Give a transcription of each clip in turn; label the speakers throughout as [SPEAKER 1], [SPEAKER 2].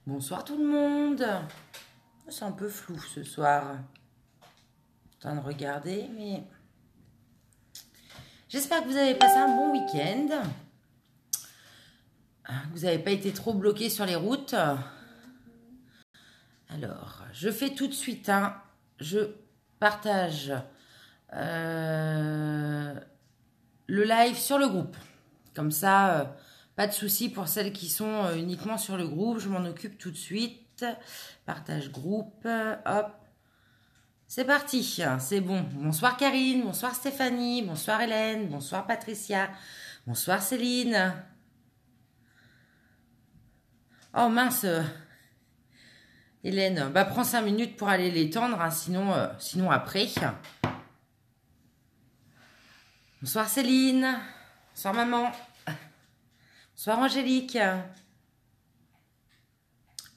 [SPEAKER 1] Bonsoir tout le monde. C'est un peu flou ce soir. Je suis en train de regarder, mais j'espère que vous avez passé un bon week-end. Que vous n'avez pas été trop bloqué sur les routes. Alors, je fais tout de suite. Je partage le live sur le groupe. Comme ça, pas de souci pour celles qui sont uniquement sur le groupe. Je m'en occupe tout de suite. Partage groupe. Hop. C'est parti, c'est bon. Bonsoir Karine, bonsoir Stéphanie, bonsoir Hélène, bonsoir Patricia, bonsoir Céline. Oh mince, Hélène, bah prends 5 minutes pour aller l'étendre, sinon après. Bonsoir Céline, bonsoir maman, bonsoir Angélique,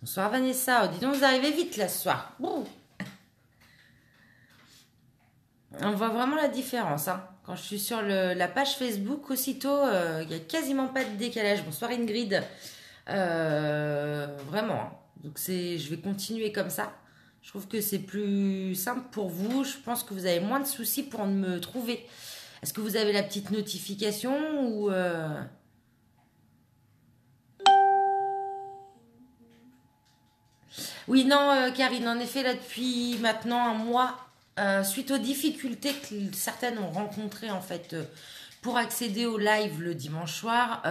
[SPEAKER 1] bonsoir Vanessa. Oh, dis donc, vous arrivez vite là ce soir. Ouh. On voit vraiment la différence. Quand je suis sur la page Facebook, aussitôt, il n'y a quasiment pas de décalage. Bonsoir Ingrid. Vraiment. Donc je vais continuer comme ça. Je trouve que c'est plus simple pour vous. Je pense que vous avez moins de soucis pour me trouver. Est-ce que vous avez la petite notification ou Oui, non, Karine, en effet, là, depuis maintenant un mois, suite aux difficultés que certaines ont rencontrées, en fait, pour accéder au live le dimanche soir,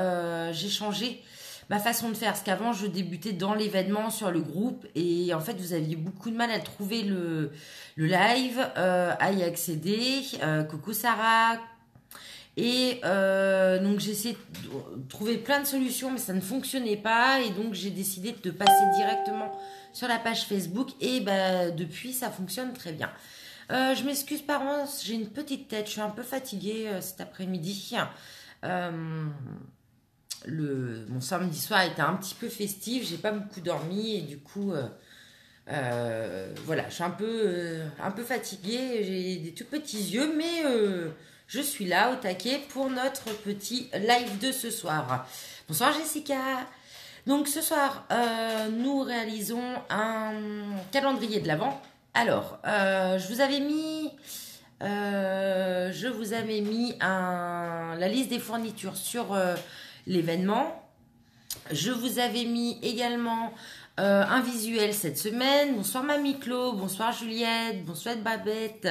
[SPEAKER 1] j'ai changé ma façon de faire. Parce qu'avant, je débutais dans l'événement sur le groupe et en fait, vous aviez beaucoup de mal à trouver le live, à y accéder. Coucou Sarah. Et donc j'ai essayé de trouver plein de solutions, mais ça ne fonctionnait pas. Et donc j'ai décidé de passer directement sur la page Facebook. Et bah, depuis, ça fonctionne très bien. Je m'excuse par avance, j'ai une petite tête. Je suis un peu fatiguée cet après-midi. Mon samedi soir était un petit peu festif. J'ai pas beaucoup dormi. Et du coup... voilà, je suis un peu fatiguée, j'ai des tout petits yeux, mais je suis là au taquet pour notre petit live de ce soir. Bonsoir Jessica. Donc ce soir, nous réalisons un calendrier de l'Avent. Alors, je vous avais mis la liste des fournitures sur l'événement. Je vous avais mis également un visuel cette semaine. Bonsoir Mamie Clo, bonsoir Juliette, bonsoir Babette.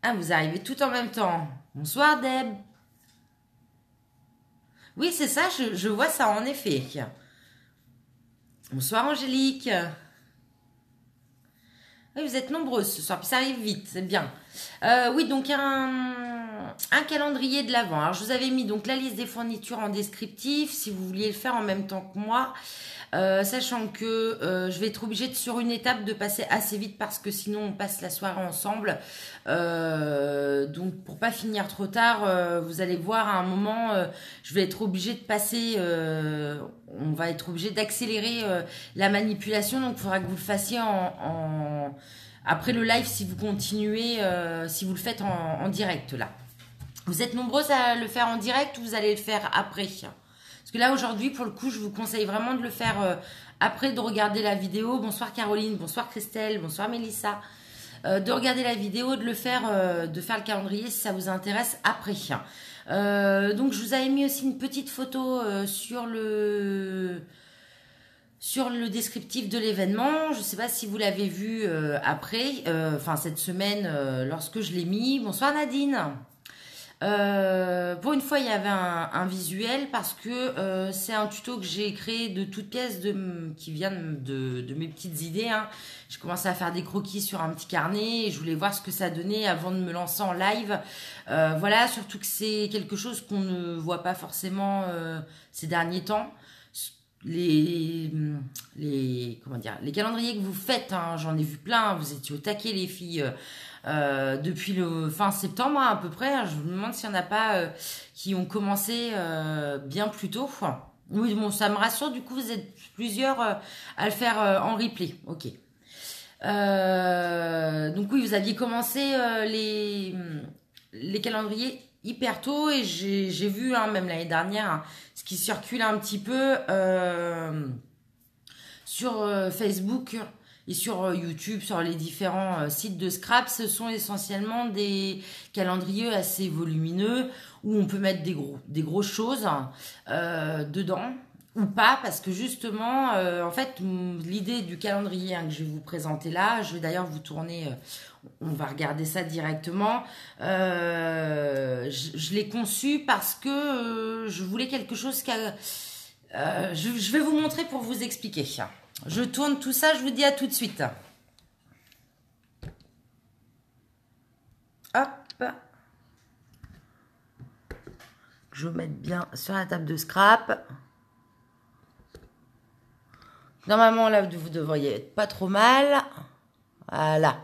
[SPEAKER 1] Ah, vous arrivez tout en même temps. Bonsoir Deb. Oui, c'est ça, je vois ça en effet. Bonsoir Angélique. Oui, vous êtes nombreuses ce soir, puis ça arrive vite, c'est bien. Oui, donc un calendrier de l'Avent. Alors, je vous avais mis donc la liste des fournitures en descriptif, si vous vouliez le faire en même temps que moi. Sachant que je vais être obligée sur une étape de passer assez vite parce que sinon on passe la soirée ensemble. Donc pour pas finir trop tard, vous allez voir à un moment, je vais être obligée de passer, on va être obligé d'accélérer la manipulation. Donc il faudra que vous le fassiez après le live si vous continuez, si vous le faites en direct là. Vous êtes nombreuses à le faire en direct ou vous allez le faire après? Parce que là, aujourd'hui, pour le coup, je vous conseille vraiment de le faire après de regarder la vidéo. Bonsoir Caroline, bonsoir Christelle, bonsoir Mélissa. De regarder la vidéo, de faire le calendrier si ça vous intéresse après. Donc, je vous avais mis aussi une petite photo sur le descriptif de l'événement. Je ne sais pas si vous l'avez vu après, cette semaine, lorsque je l'ai mis. Bonsoir Nadine. Pour une fois, il y avait un visuel parce que c'est un tuto que j'ai créé de toutes pièces qui vient de mes petites idées. J'ai commencé à faire des croquis sur un petit carnet et je voulais voir ce que ça donnait avant de me lancer en live. Voilà, surtout que c'est quelque chose qu'on ne voit pas forcément ces derniers temps. Les calendriers que vous faites, j'en ai vu plein. Vous étiez au taquet les filles. Depuis le fin septembre à peu près. Je me demande s'il n'y en a pas qui ont commencé bien plus tôt. Oui, bon, ça me rassure. Du coup, vous êtes plusieurs à le faire en replay. Ok. Donc oui, vous aviez commencé les calendriers hyper tôt et j'ai vu, hein, même l'année dernière, hein, ce qui circule un petit peu sur Facebook et sur YouTube, sur les différents sites de scrap. Ce sont essentiellement des calendriers assez volumineux où on peut mettre des grosses choses dedans ou pas, parce que justement, en fait, l'idée du calendrier, hein, que je vais vous présenter là, je vais d'ailleurs vous tourner, on va regarder ça directement. Je l'ai conçu parce que je voulais quelque chose je vais vous montrer pour vous expliquer. Je tourne tout ça, je vous dis à tout de suite. Hop. Je vais mettre bien sur la table de scrap. Normalement, là, vous devriez être pas trop mal. Voilà.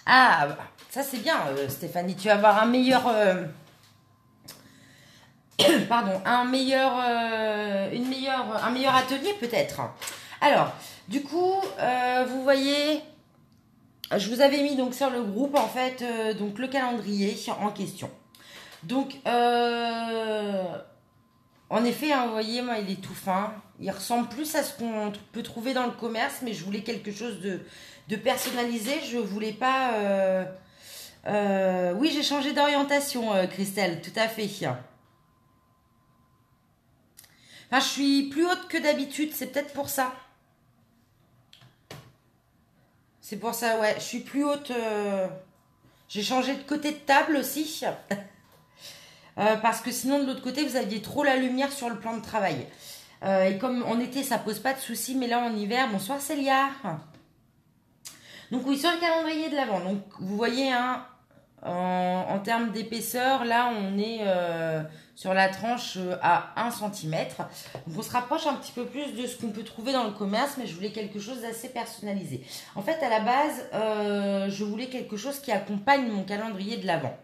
[SPEAKER 1] Ah, ça c'est bien, Stéphanie. Tu vas avoir un meilleur... pardon, un meilleur atelier peut-être. Alors, du coup, vous voyez... Je vous avais mis donc sur le groupe en fait donc le calendrier en question. Donc en effet, hein, vous voyez, moi il est tout fin. Il ressemble plus à ce qu'on peut trouver dans le commerce, mais je voulais quelque chose de personnalisé. Je voulais pas. Oui, j'ai changé d'orientation, Christelle, tout à fait. Enfin, je suis plus haute que d'habitude, c'est peut-être pour ça. C'est pour ça, ouais. Je suis plus haute. J'ai changé de côté de table aussi. Parce que sinon, de l'autre côté, vous aviez trop la lumière sur le plan de travail. Et comme en été, ça pose pas de soucis. Mais là, en hiver, bonsoir Célia. Donc oui, sur le calendrier de l'Avent. Donc vous voyez, hein, en termes d'épaisseur, là, on est sur la tranche à 1 cm. Donc on se rapproche un petit peu plus de ce qu'on peut trouver dans le commerce, mais je voulais quelque chose d'assez personnalisé. En fait, à la base, je voulais quelque chose qui accompagne mon calendrier de l'Avent.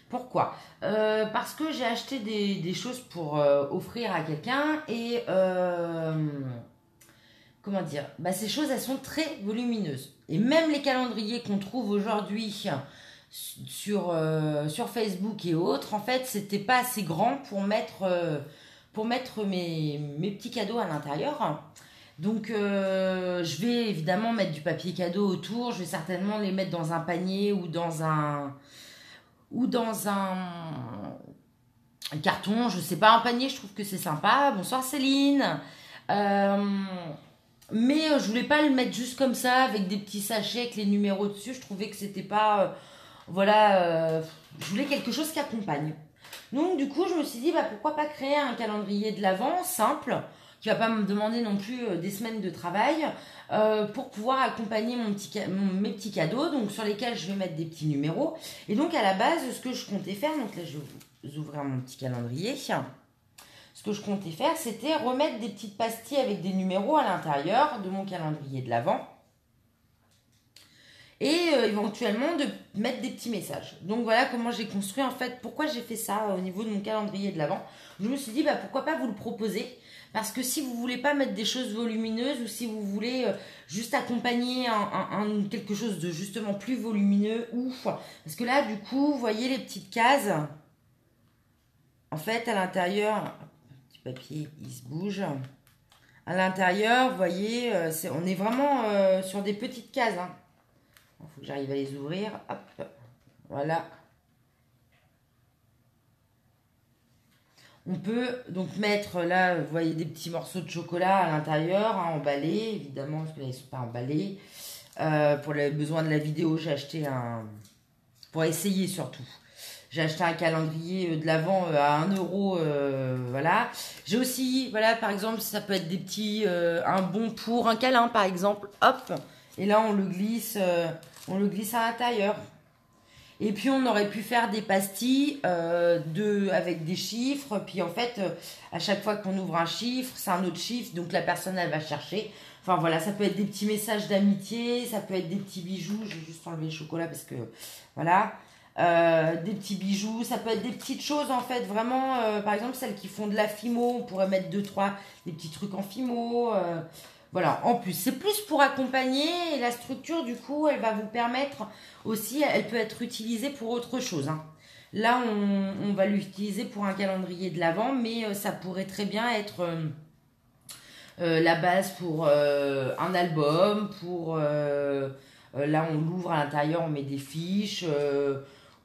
[SPEAKER 1] Pourquoi parce que j'ai acheté des choses pour offrir à quelqu'un et comment dire, bah, ces choses elles sont très volumineuses. Et même les calendriers qu'on trouve aujourd'hui sur Facebook et autres, en fait, c'était pas assez grand pour mettre mes petits cadeaux à l'intérieur. Donc, je vais évidemment mettre du papier cadeau autour. Je vais certainement les mettre dans un panier ou dans un carton. Je sais pas, un panier. Je trouve que c'est sympa. Bonsoir Céline. Euh, mais je voulais pas le mettre juste comme ça avec des petits sachets avec les numéros dessus. Je trouvais que c'était pas voilà, je voulais quelque chose qui accompagne. Donc du coup, je me suis dit, bah, pourquoi pas créer un calendrier de l'Avent simple, qui va pas me demander non plus des semaines de travail, pour pouvoir accompagner mes petits cadeaux, donc sur lesquels je vais mettre des petits numéros. Et donc à la base, ce que je comptais faire, donc là je vais vous ouvrir mon petit calendrier. Ce que je comptais faire, c'était remettre des petites pastilles avec des numéros à l'intérieur de mon calendrier de l'Avent. Et éventuellement de mettre des petits messages. Donc voilà comment j'ai construit en fait, pourquoi j'ai fait ça au niveau de mon calendrier de l'Avent. Je me suis dit, bah, pourquoi pas vous le proposer, parce que si vous voulez pas mettre des choses volumineuses ou si vous voulez juste accompagner quelque chose de justement plus volumineux, ou parce que là du coup vous voyez les petites cases, en fait à l'intérieur, petit papier il se bouge, à l'intérieur vous voyez on est vraiment sur des petites cases, hein. Il faut que j'arrive à les ouvrir. Hop, voilà. On peut donc mettre là, vous voyez des petits morceaux de chocolat à l'intérieur, hein, emballés, évidemment, parce que là ils ne sont pas emballés. Pour les besoins de la vidéo, j'ai acheté pour essayer surtout. J'ai acheté un calendrier de l'Avent à 1 euro, voilà. J'ai aussi, voilà, par exemple, ça peut être des petits, un bon pour un câlin, par exemple, hop. Et là, on le glisse à l'intérieur. Et puis, on aurait pu faire des pastilles avec des chiffres. Puis, en fait, à chaque fois qu'on ouvre un chiffre, c'est un autre chiffre. Donc, la personne, elle va chercher. Enfin, voilà, ça peut être des petits messages d'amitié. Ça peut être des petits bijoux. Je vais juste enlever le chocolat parce que, voilà. des petits bijoux, ça peut être des petites choses en fait, vraiment, par exemple celles qui font de la fimo, on pourrait mettre deux, trois, des petits trucs en fimo, voilà, en plus, c'est plus pour accompagner et la structure du coup, elle va vous permettre aussi, elle peut être utilisée pour autre chose, hein. Là, on va l'utiliser pour un calendrier de l'Avent, mais ça pourrait très bien être la base pour un album, pour là on l'ouvre à l'intérieur, on met des fiches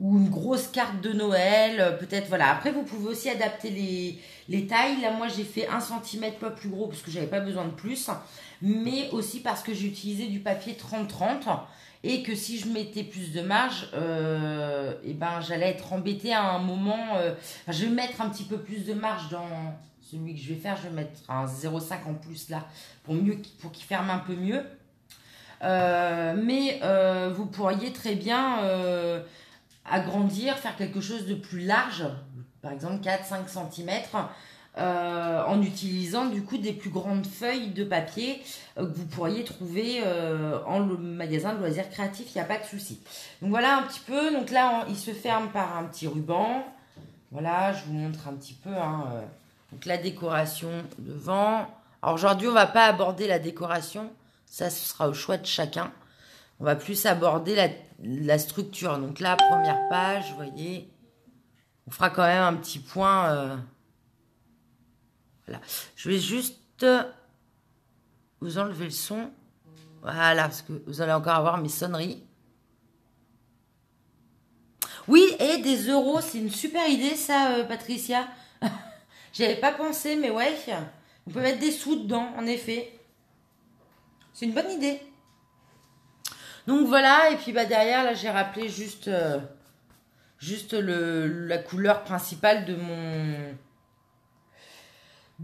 [SPEAKER 1] ou une grosse carte de Noël, peut-être voilà. Après vous pouvez aussi adapter les tailles. Là moi j'ai fait 1 cm pas plus gros parce que j'avais pas besoin de plus, mais aussi parce que j'ai utilisé du papier 30-30 et que si je mettais plus de marge, et ben j'allais être embêtée à un moment. Enfin, je vais mettre un petit peu plus de marge dans celui que je vais faire. Je vais mettre un 0,5 en plus là pour qu'il ferme un peu mieux. Mais vous pourriez très bien agrandir, faire quelque chose de plus large, par exemple 4-5 cm, en utilisant du coup des plus grandes feuilles de papier que vous pourriez trouver en magasin de loisirs créatifs, il n'y a pas de souci. Donc voilà un petit peu, donc là il se ferme par un petit ruban. Voilà, je vous montre un petit peu, hein, donc la décoration devant. Alors aujourd'hui on va pas aborder la décoration, ça ce sera au choix de chacun. On va plus aborder la structure. Donc là, première page, vous voyez, on fera quand même un petit point. Voilà. Je vais juste vous enlever le son. Voilà, parce que vous allez encore avoir mes sonneries. Oui, et des euros, c'est une super idée ça, Patricia. J'y avais pas pensé, mais ouais, on peut mettre des sous dedans, en effet. C'est une bonne idée. Donc voilà, et puis bah derrière, là, j'ai rappelé juste la couleur principale de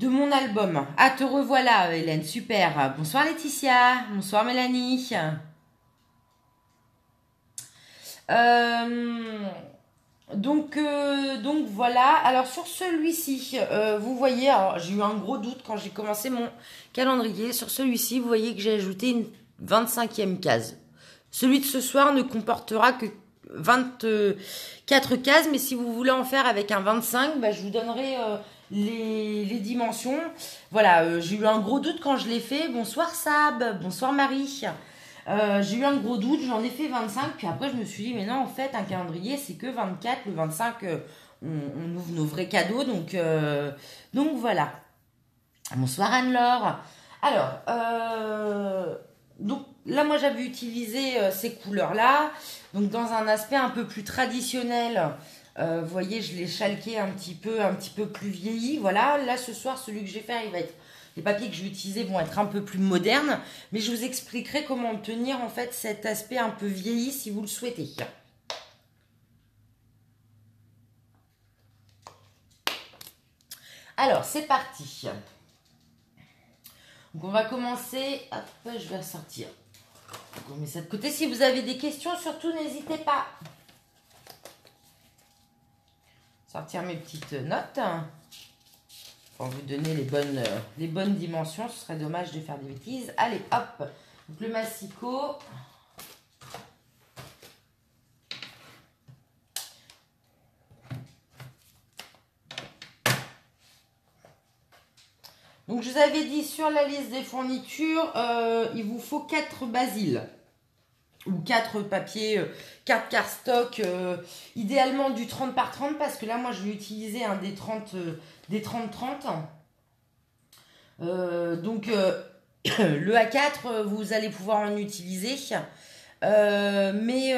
[SPEAKER 1] mon album. Ah, te revoilà, Hélène, super. Bonsoir Laetitia, bonsoir Mélanie. Euh, donc voilà. Alors sur celui-ci, vous voyez, j'ai eu un gros doute quand j'ai commencé mon calendrier. Sur celui-ci, vous voyez que j'ai ajouté une 25e case. Celui de ce soir ne comportera que 24 cases, mais si vous voulez en faire avec un 25, bah, je vous donnerai les dimensions. Voilà, j'ai eu un gros doute quand je l'ai fait. Bonsoir Sab, bonsoir Marie. J'ai eu un gros doute, j'en ai fait 25, puis après je me suis dit, mais non, en fait, un calendrier, c'est que 24. Le 25, on ouvre nos vrais cadeaux, donc voilà. Bonsoir Anne-Laure. Alors, donc là, moi, j'avais utilisé ces couleurs-là. Donc, dans un aspect un peu plus traditionnel, vous voyez, je l'ai chalqué un petit peu plus vieilli. Voilà, là, ce soir, celui que je vais faire, il va être... Les papiers que je vais utiliser vont être un peu plus modernes. Mais je vous expliquerai comment obtenir, en fait, cet aspect un peu vieilli si vous le souhaitez. Alors, c'est parti. Donc, on va commencer. Hop, je vais ressortir. Donc, on met ça de côté. Si vous avez des questions, surtout, n'hésitez pas. Sortir mes petites notes. Pour vous donner les bonnes dimensions. Ce serait dommage de faire des bêtises. Allez, hop. Donc, le massicot. Donc, je vous avais dit sur la liste des fournitures, il vous faut 4 basiles. Ou 4 papiers, 4 cardstock, idéalement du 30 par 30, parce que là, moi, je vais utiliser un des 30-30. Le A4, vous allez pouvoir en utiliser, mais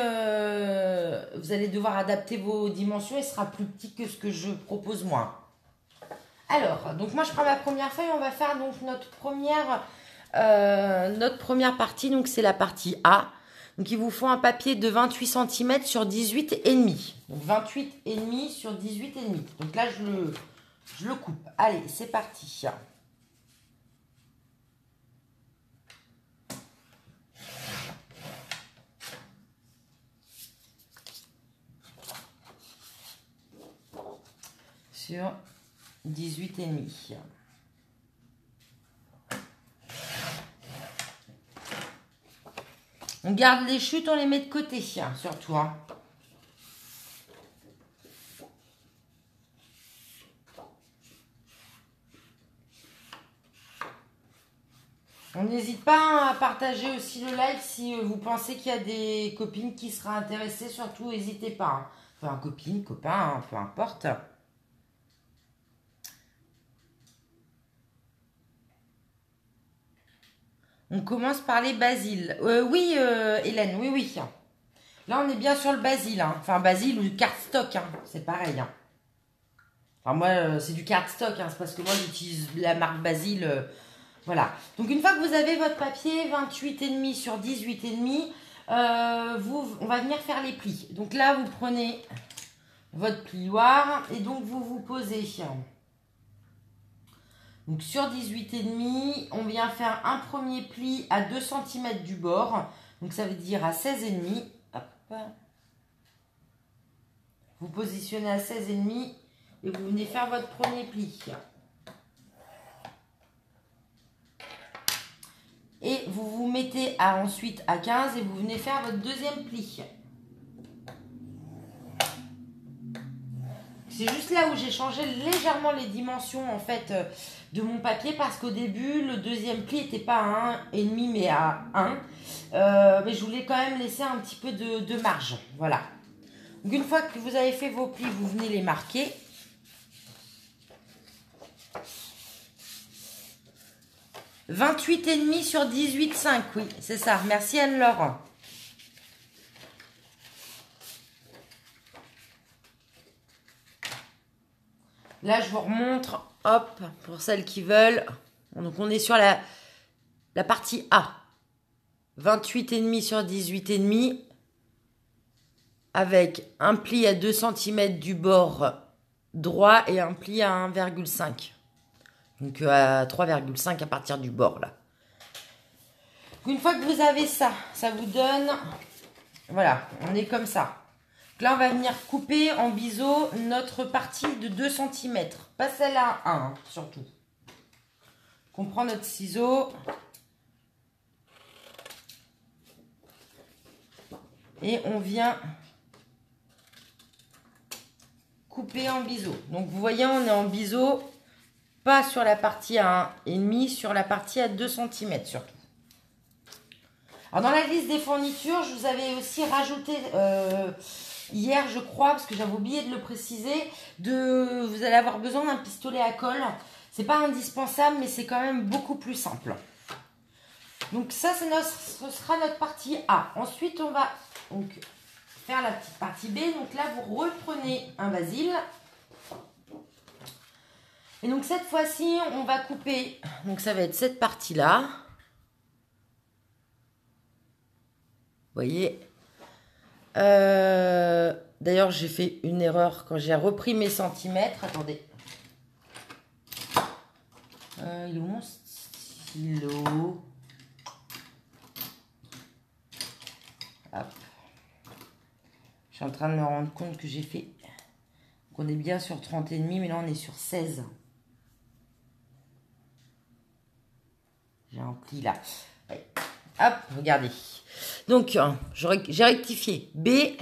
[SPEAKER 1] vous allez devoir adapter vos dimensions et ce sera plus petit que ce que je propose moi. Alors, donc moi je prends ma première feuille, on va faire donc notre première partie, donc c'est la partie A. Donc il vous faut un papier de 28 cm sur 18,5. Donc 28,5 sur 18,5. Donc là je le coupe. Allez, c'est parti. Sur 18,5. On garde les chutes, on les met de côté, surtout. Hein. n'hésite pas à partager aussi le live si vous pensez qu'il y a des copines qui seraient intéressées. Surtout, n'hésitez pas. Hein. Enfin, copine, copain, hein, peu importe. On commence par les basiles. Oui, Hélène, oui, oui. Là, on est bien sur le basil. Hein. Enfin, basil ou cardstock, hein. C'est pareil. Hein. Enfin, moi, c'est du cardstock. Hein. C'est parce que moi, j'utilise la marque Basil. Voilà. Donc, une fois que vous avez votre papier 28,5 sur 18,5, on va venir faire les plis. Donc là, vous prenez votre plioir et donc vous vous posez. Donc sur 18,5, on vient faire un premier pli à 2 cm du bord. Donc ça veut dire à 16,5. Hop. Vous positionnez à 16,5 et vous venez faire votre premier pli. Et vous vous mettez ensuite à 15 et vous venez faire votre deuxième pli. C'est juste là où j'ai changé légèrement les dimensions en fait de mon papier parce qu'au début le deuxième pli n'était pas à 1,5 mais à 1. Mais je voulais quand même laisser un petit peu de marge. Voilà. Donc une fois que vous avez fait vos plis, vous venez les marquer. « 28,5 sur 18,5 », oui, c'est ça. Merci Anne-Laure. Là, je vous remontre, hop, pour celles qui veulent. Donc, on est sur la partie A. 28,5 sur 18,5. Avec un pli à 2 cm du bord droit et un pli à 1,5. Donc, à 3,5 à partir du bord, là. Une fois que vous avez ça, ça vous donne... Voilà, on est comme ça. Là, on va venir couper en biseau notre partie de 2 cm. Pas celle-là, 1, hein, surtout. On prend notre ciseau. Et on vient couper en biseau. Donc, vous voyez, on est en biseau, pas sur la partie à 1,5, sur la partie à 2 cm surtout. Alors, dans la liste des fournitures, je vous avais aussi rajouté... hier, je crois, parce que j'avais oublié de le préciser, vous allez avoir besoin d'un pistolet à colle. C'est pas indispensable, mais c'est quand même beaucoup plus simple. Donc ça, ce sera notre partie A. Ensuite, on va donc faire la petite partie B. Donc là, vous reprenez un basil. Et donc cette fois-ci, on va couper. Donc ça va être cette partie-là. Vous voyez. D'ailleurs, j'ai fait une erreur quand j'ai repris mes centimètres. Attendez. Il est où mon stylo? Hop. Je suis en train de me rendre compte que j'ai fait... qu'on est bien sur 30,5, mais là, on est sur 16. J'ai un pli là. Ouais. Hop, regardez. Donc, j'ai rectifié. B.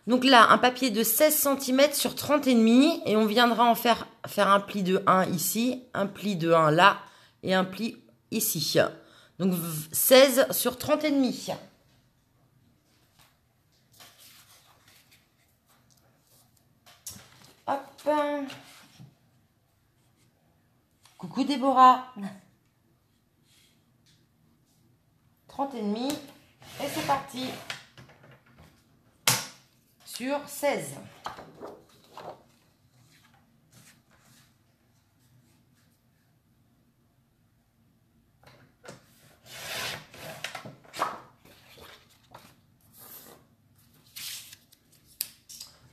[SPEAKER 1] Donc là, un papier de 16 cm sur 30,5. Et on viendra en faire un pli de 1 ici, un pli de 1 là et un pli ici. Donc 16 sur 30,5. Hop. Coucou Déborah. 30,5. Et c'est parti. Sur 16.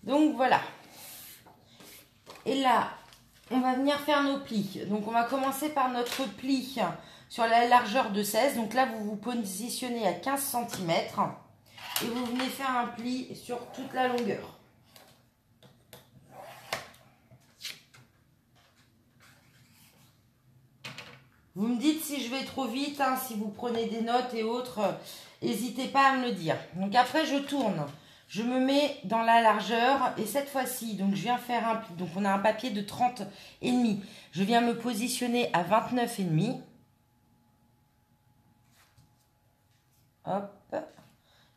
[SPEAKER 1] Donc voilà. Et là, on va venir faire nos plis. Donc on va commencer par notre pli sur la largeur de 16. Donc là, vous vous positionnez à 15 cm. Et vous venez faire un pli sur toute la longueur. Vous me dites si je vais trop vite, hein, si vous prenez des notes et autres, n'hésitez pas à me le dire. Donc après, je tourne. Je me mets dans la largeur et cette fois-ci, donc je viens faire un pli. Donc on a un papier de 30,5. Je viens me positionner à 29,5. hop,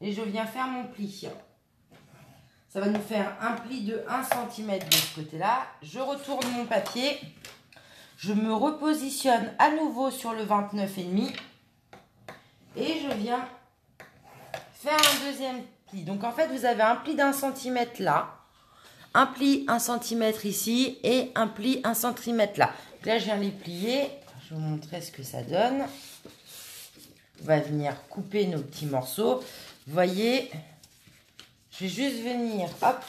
[SPEAKER 1] et je viens faire mon pli. Ça va nous faire un pli de 1 cm de ce côté-là. Je retourne mon papier. Je me repositionne à nouveau sur le 29,5 et je viens faire un deuxième pli. Donc en fait, vous avez un pli d'1 cm là, un pli 1 cm ici et un pli 1 cm là. Donc là, je viens les plier. Je vais vous montrer ce que ça donne. On va venir couper nos petits morceaux. Vous voyez, je vais juste venir, hop,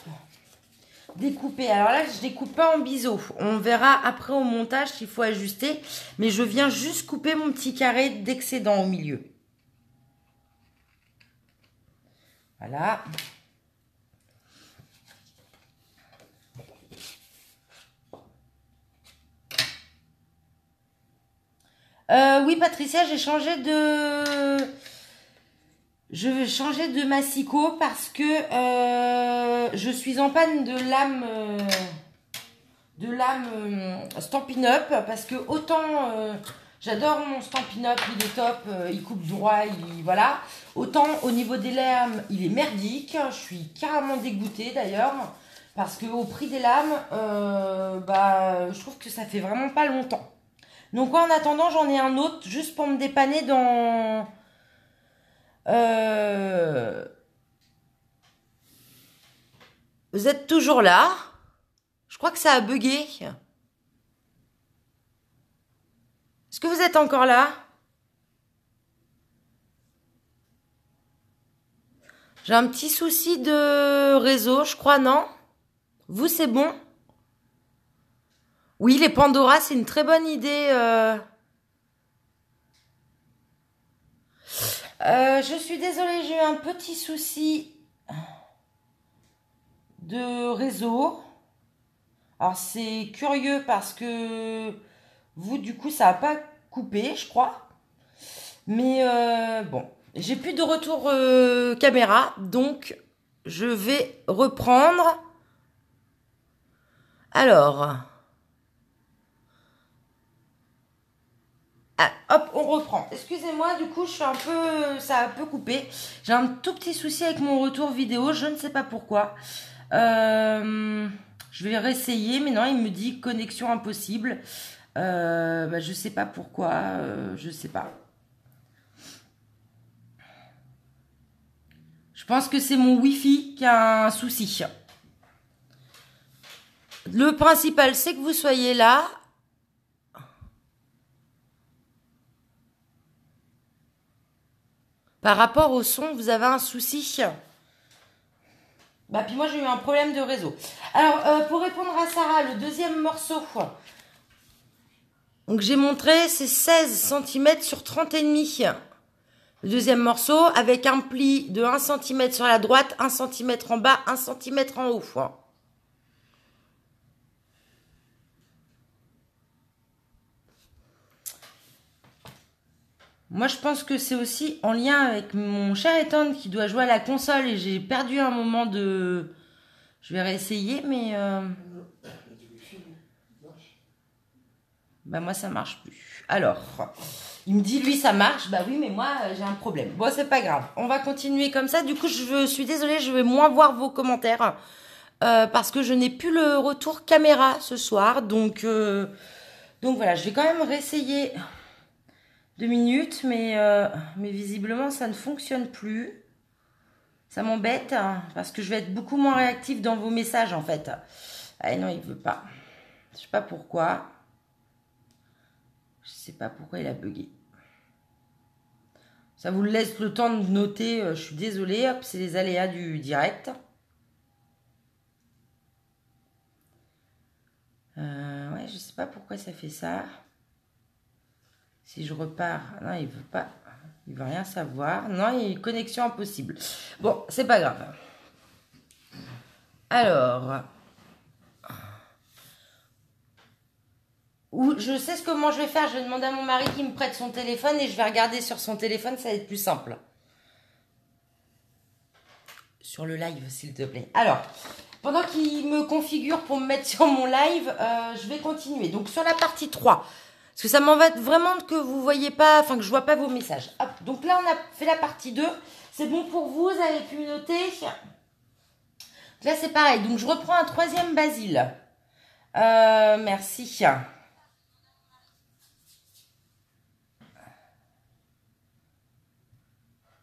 [SPEAKER 1] découper. Alors là, je découpe pas en biseau. On verra après au montage s'il faut ajuster. Mais je viens juste couper mon petit carré d'excédent au milieu. Voilà. Oui, Patricia, j'ai changé de... Je vais changer de massicot parce que je suis en panne de lame Stampin' Up. Parce que autant j'adore mon Stampin' Up, il est top, il coupe droit, voilà. Autant au niveau des lames, il est merdique. Je suis carrément dégoûtée d'ailleurs. Parce que au prix des lames, je trouve que ça fait vraiment pas longtemps. Donc en attendant, j'en ai un autre juste pour me dépanner dans... Vous êtes toujours là? Je crois que ça a bugué. Est-ce que vous êtes encore là? J'ai un petit souci de réseau, je crois, non? Vous, c'est bon? Oui, les Pandora, c'est une très bonne idée. Je suis désolée, j'ai eu un petit souci de réseau. Alors, c'est curieux parce que vous, du coup, ça n'a pas coupé, je crois. Mais bon, j'ai plus de retour caméra, donc je vais reprendre. Alors... Ah, hop, on reprend. Excusez-moi, du coup, ça a un peu coupé. J'ai un tout petit souci avec mon retour vidéo, je ne sais pas pourquoi. Je vais réessayer, mais non, il me dit connexion impossible. Je sais pas pourquoi, je sais pas. Je pense que c'est mon Wi-Fi qui a un souci. Le principal, c'est que vous soyez là. Par rapport au son, vous avez un souci. Puis moi, j'ai eu un problème de réseau. Alors, pour répondre à Sarah, le deuxième morceau, donc j'ai montré, c'est 16 cm sur 30,5. Le deuxième morceau, avec un pli de 1 cm sur la droite, 1 cm en bas, 1 cm en haut. Moi, je pense que c'est aussi en lien avec mon cher Ethan qui doit jouer à la console et j'ai perdu un moment de... Je vais réessayer, mais... moi, ça marche plus. Alors, il me dit, lui, ça marche. Bah oui, mais moi, j'ai un problème. Bon, c'est pas grave. On va continuer comme ça. Du coup, je suis désolée, je vais moins voir vos commentaires parce que je n'ai plus le retour caméra ce soir. Donc voilà, je vais quand même réessayer... 2 minutes, mais visiblement, ça ne fonctionne plus. Ça m'embête, parce que je vais être beaucoup moins réactive dans vos messages, en fait. Ah non, il veut pas. Je sais pas pourquoi. Je sais pas pourquoi il a bugué. Ça vous laisse le temps de noter. Je suis désolée, hop, c'est les aléas du direct. Ouais, je sais pas pourquoi ça fait ça. Si je repars, non, il veut pas, il veut rien savoir. Non, il y a une connexion impossible. Bon, c'est pas grave. Alors, je sais comment je vais faire. Je vais demander à mon mari qui me prête son téléphone et je vais regarder sur son téléphone, ça va être plus simple. Sur le live, s'il te plaît. Alors, pendant qu'il me configure pour me mettre sur mon live, je vais continuer. Donc, sur la partie 3, Parce que ça m'embête vraiment que vous voyez pas, enfin que je vois pas vos messages. Hop, donc là, on a fait la partie 2. C'est bon pour vous avez pu noter. Là, c'est pareil. Donc, je reprends un troisième basil. Merci.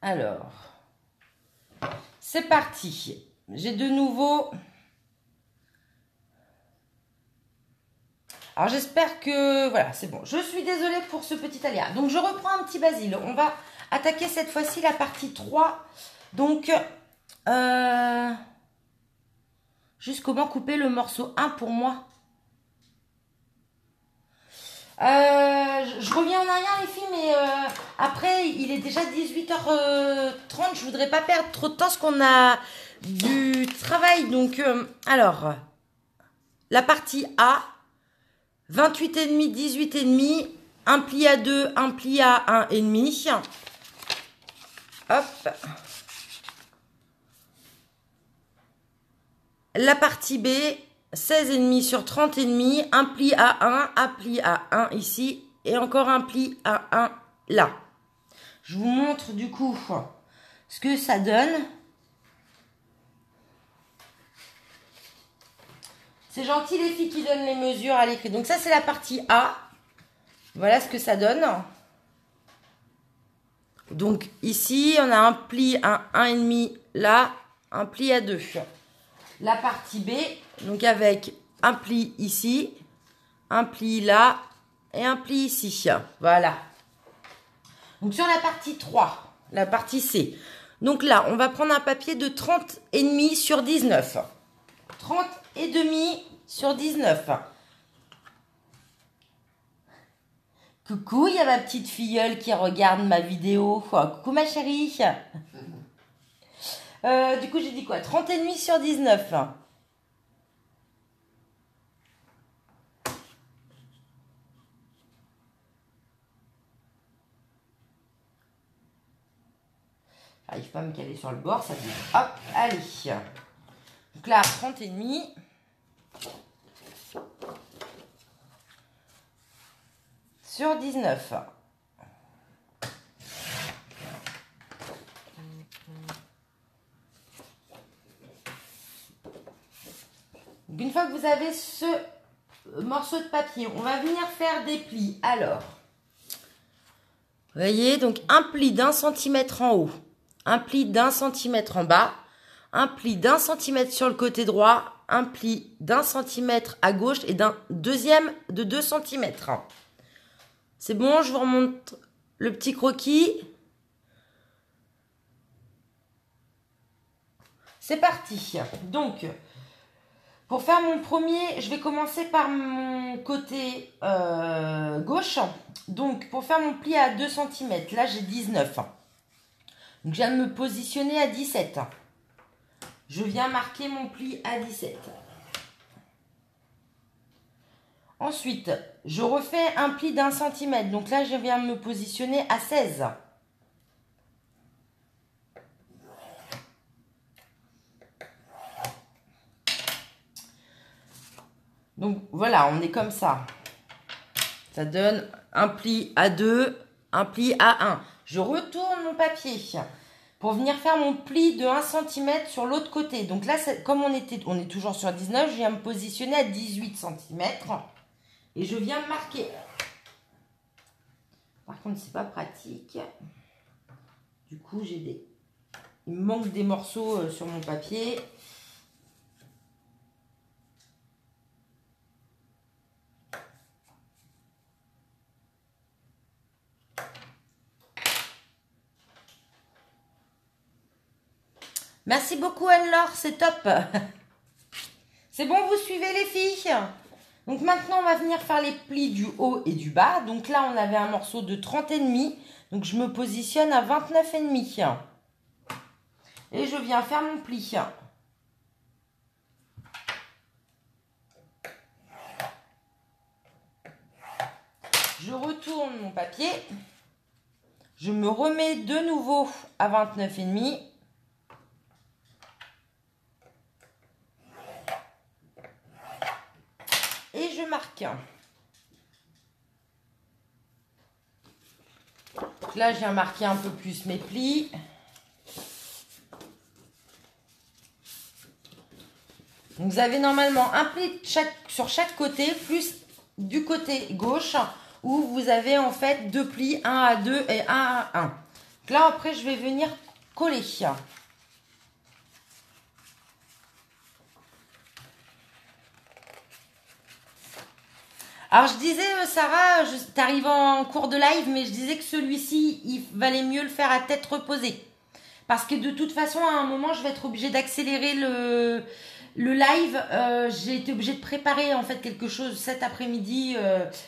[SPEAKER 1] Alors, c'est parti. J'ai de nouveau... Alors, j'espère que... Voilà, c'est bon. Je suis désolée pour ce petit aléa. Donc, je reprends un petit basil. On va attaquer cette fois-ci la partie 3. Donc, juste comment couper le morceau 1 pour moi. Je reviens en arrière les filles, mais après il est déjà 18h30, je voudrais pas perdre trop de temps parce qu'on a du travail. Donc alors, la partie A, 28,5, 18,5, un pli à 2, un pli à 1,5. Hop. La partie B, 16,5 sur 30,5, un pli à 1 ici, et encore un pli à 1 là. Je vous montre du coup ce que ça donne. C'est gentil les filles qui donnent les mesures à l'écrit. Donc ça c'est la partie A. Voilà ce que ça donne. Donc ici on a un pli à 1,5 là, un pli à 2. La partie B, donc avec un pli ici, un pli là et un pli ici. Voilà. Donc sur la partie 3, la partie C. Donc là, on va prendre un papier de 30,5 sur 19. 30,5 sur 19. Coucou, il y a ma petite filleule qui regarde ma vidéo. Coucou ma chérie. Du coup, j'ai dit quoi? 30,5 sur 19. J'arrive pas à me caler sur le bord, ça dit. Hop, allez. Donc là, 30,5. Sur 19. Donc une fois que vous avez ce morceau de papier, on va venir faire des plis. Alors, vous voyez, donc un pli d'1 centimètre en haut, un pli d'1 centimètre en bas, un pli d'1 centimètre sur le côté droit, un pli d'1 centimètre à gauche et d'un deuxième de 2 centimètres. C'est bon, je vous remonte le petit croquis. C'est parti. Donc, pour faire mon premier, je vais commencer par mon côté gauche. Donc, pour faire mon pli à 2 centimètres, là j'ai 19. Donc, je viens de me positionner à 17. Je viens marquer mon pli à 17. Ensuite, je refais un pli d'1 centimètre. Donc là, je viens me positionner à 16. Donc voilà, on est comme ça. Ça donne un pli à 2, un pli à 1. Je retourne mon papier pour venir faire mon pli de 1 cm sur l'autre côté. Donc là, comme on est toujours sur 19, je viens me positionner à 18 cm. Et je viens marquer. Par contre, c'est pas pratique. Du coup, il me manque des morceaux sur mon papier. Merci beaucoup Anne-Laure, c'est top. C'est bon, vous suivez les filles? Donc maintenant, on va venir faire les plis du haut et du bas. Donc là, on avait un morceau de 30,5. Donc je me positionne à 29,5. Et je viens faire mon pli. Je retourne mon papier. Je me remets de nouveau à 29,5. Et je marque. Là, je viens marquer un peu plus mes plis. Donc, vous avez normalement un pli sur chaque côté, plus du côté gauche, où vous avez en fait 2 plis, 1 à 2 et 1 à 1. Donc là, après, je vais venir coller. Alors, je disais, Sarah, tu arrives en cours de live, mais je disais que celui-ci, il valait mieux le faire à tête reposée. Parce que de toute façon, à un moment, je vais être obligée d'accélérer le live. J'ai été obligée de préparer en fait quelque chose cet après-midi,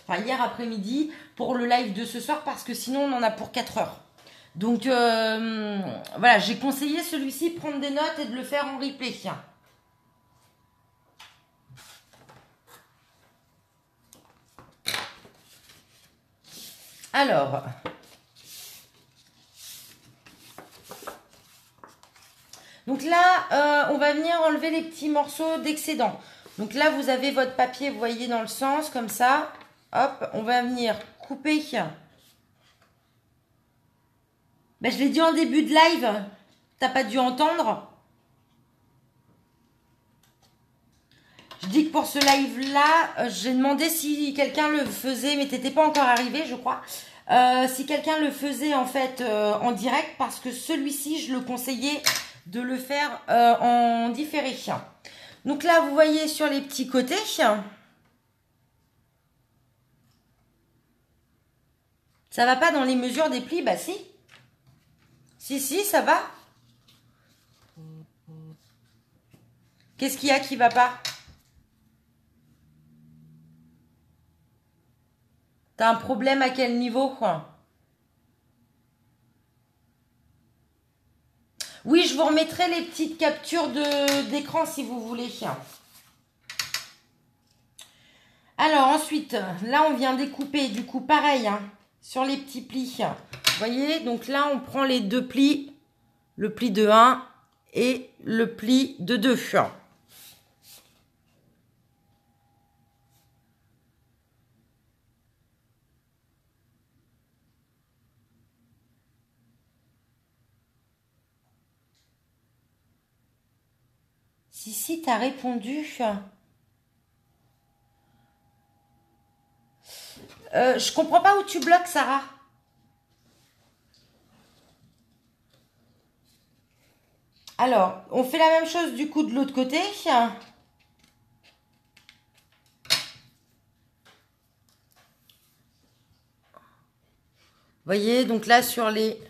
[SPEAKER 1] enfin hier après-midi, pour le live de ce soir, parce que sinon, on en a pour 4 heures. Donc, voilà, j'ai conseillé celui-ci, prendre des notes et de le faire en replay. Alors, donc là, on va venir enlever les petits morceaux d'excédent. Donc là, vous avez votre papier, vous voyez, dans le sens, comme ça. Hop, on va venir couper. Ben, je l'ai dit en début de live, t'as pas dû entendre. Je dis que pour ce live-là, j'ai demandé si quelqu'un le faisait, mais t'étais pas encore arrivé, je crois. Si quelqu'un le faisait en fait en direct, parce que celui-ci, je le conseillais de le faire en différé. Donc là, vous voyez sur les petits côtés. Ça va pas dans les mesures des plis? Bah si. Si, ça va. Qu'est-ce qu'il y a qui va pas? T'as un problème à quel niveau, quoi? Oui, je vous remettrai les petites captures d'écran si vous voulez. Alors ensuite, là on vient découper, du coup pareil, hein, sur les petits plis. Vous voyez, donc là on prend les 2 plis, le pli de 1 et le pli de 2. Si, t'as répondu. Je comprends pas où tu bloques, Sarah. Alors, on fait la même chose du coup de l'autre côté. Vous voyez, donc là sur les...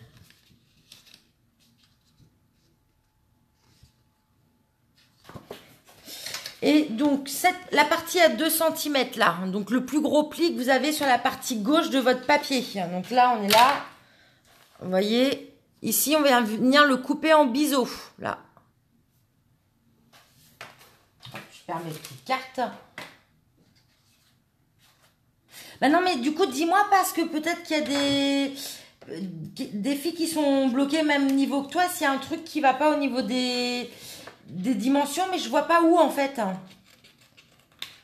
[SPEAKER 1] Et donc, la partie à 2 cm là, donc le plus gros pli que vous avez sur la partie gauche de votre papier. Donc là, on est là. Vous voyez, ici, on va venir le couper en biseau. Là. Je perds mes petites cartes. Ben non, mais du coup, dis-moi parce que peut-être qu'il y a des filles qui sont bloquées même niveau que toi. S'il y a un truc qui va pas au niveau des dimensions, mais je vois pas où en fait.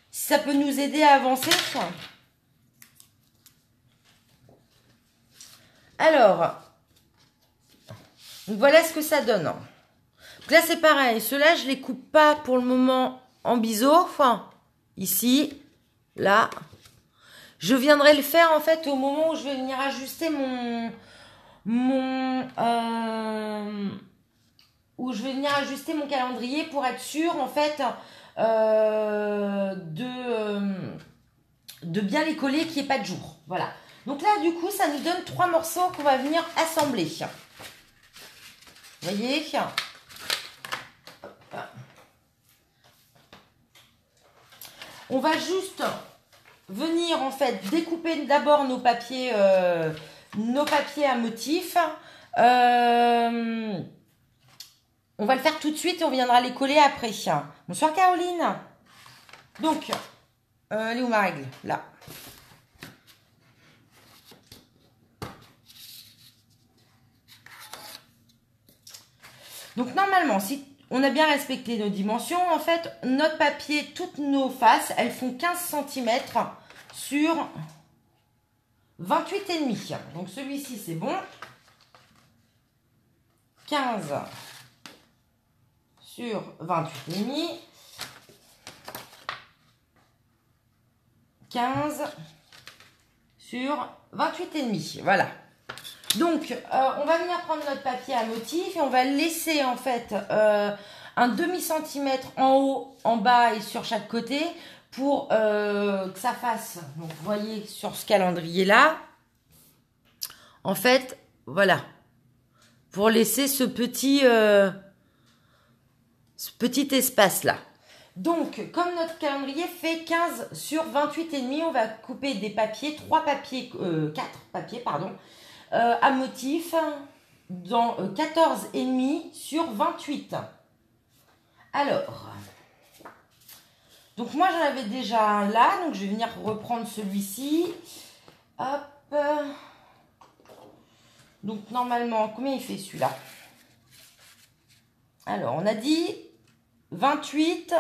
[SPEAKER 1] Si ça peut nous aider à avancer. Alors, voilà ce que ça donne. Donc là, c'est pareil. Ceux-là, je les coupe pas pour le moment en biseau. Enfin, ici, là. Je viendrai le faire en fait au moment où je vais venir ajuster où je vais venir ajuster mon calendrier pour être sûr en fait de bien les coller, qu'il n'y ait pas de jour. Voilà. Donc là, du coup, ça nous donne 3 morceaux qu'on va venir assembler. Vous voyez? On va juste venir en fait découper d'abord nos papiers à motifs. On va le faire tout de suite et on viendra les coller après. Bonsoir Caroline. Donc, elle est où ma règle? Là. Donc normalement, si on a bien respecté nos dimensions, en fait, notre papier, toutes nos faces, elles font 15 cm sur 28,5. Donc celui-ci, c'est bon. 15 sur 28,5. 15 sur 28,5. Voilà. Donc, on va venir prendre notre papier à motif et on va laisser en fait un demi-centimètre en haut, en bas et sur chaque côté pour que ça fasse. Donc, vous voyez sur ce calendrier-là, en fait, voilà, pour laisser ce petit espace-là. Donc, comme notre calendrier fait 15 sur 28,5, on va couper des papiers, 4 papiers, pardon, à motif dans 14,5 sur 28. Alors, donc moi j'en avais déjà un là, donc je vais venir reprendre celui-ci. Hop. Donc normalement, combien il fait celui-là? Alors, on a dit 28.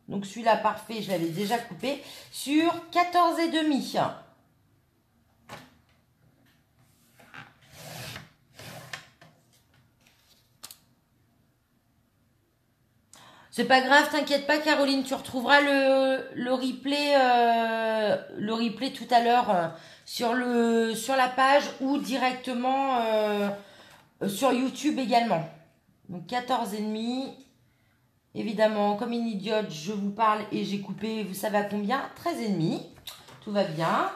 [SPEAKER 1] Donc celui-là, parfait, je l'avais déjà coupé. Sur 14,5. C'est pas grave, t'inquiète pas Caroline, tu retrouveras le replay tout à l'heure sur la page ou directement sur YouTube également. Donc 14,5. Évidemment, comme une idiote, je vous parle et j'ai coupé, vous savez à combien? 13,5. Tout va bien.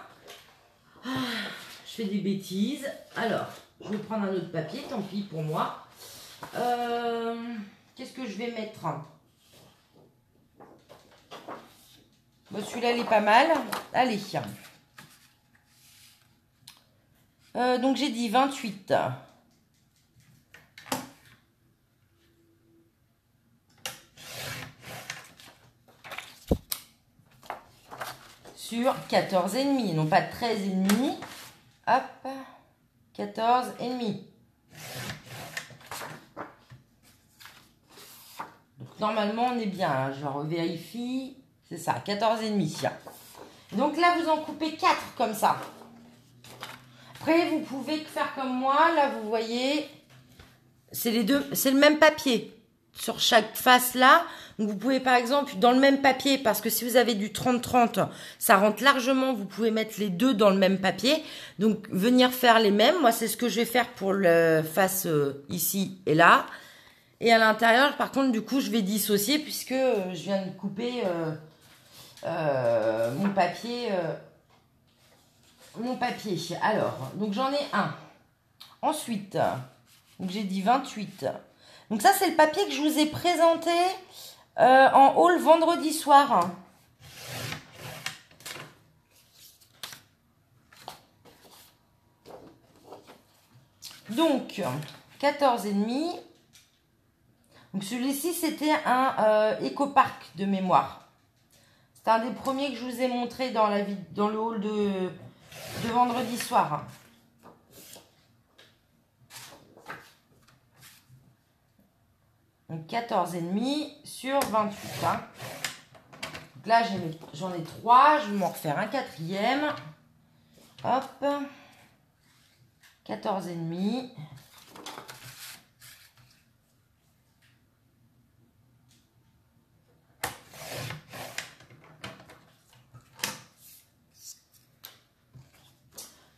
[SPEAKER 1] Je fais des bêtises. Alors, je vais prendre un autre papier, tant pis pour moi. Qu'est-ce que je vais mettre? Bon, celui-là, il est pas mal. Allez. Donc, j'ai dit 28. Sur 14,5, non pas 13,5. Hop, 14,5. Donc normalement on est bien, hein. Je revérifie. C'est ça, 14,5. Donc là vous en coupez 4 comme ça. Après vous pouvez faire comme moi, là vous voyez, c'est les deux, c'est le même papier sur chaque face là. Donc vous pouvez par exemple dans le même papier, parce que si vous avez du 30-30, ça rentre largement, vous pouvez mettre les deux dans le même papier. Donc venir faire les mêmes. Moi c'est ce que je vais faire pour le face ici et là. Et à l'intérieur par contre du coup je vais dissocier puisque je viens de couper mon papier. Alors donc j'en ai un. Ensuite, donc j'ai dit 28. Donc ça c'est le papier que je vous ai présenté en haul vendredi soir. Donc 14,5. Donc celui-ci c'était un Ecopark de mémoire. C'est un des premiers que je vous ai montré dans le haul de vendredi soir. Donc 14,5 sur 28. Hein. Donc là, j'en ai 3. Je vais m'en refaire un quatrième. Hop. 14,5.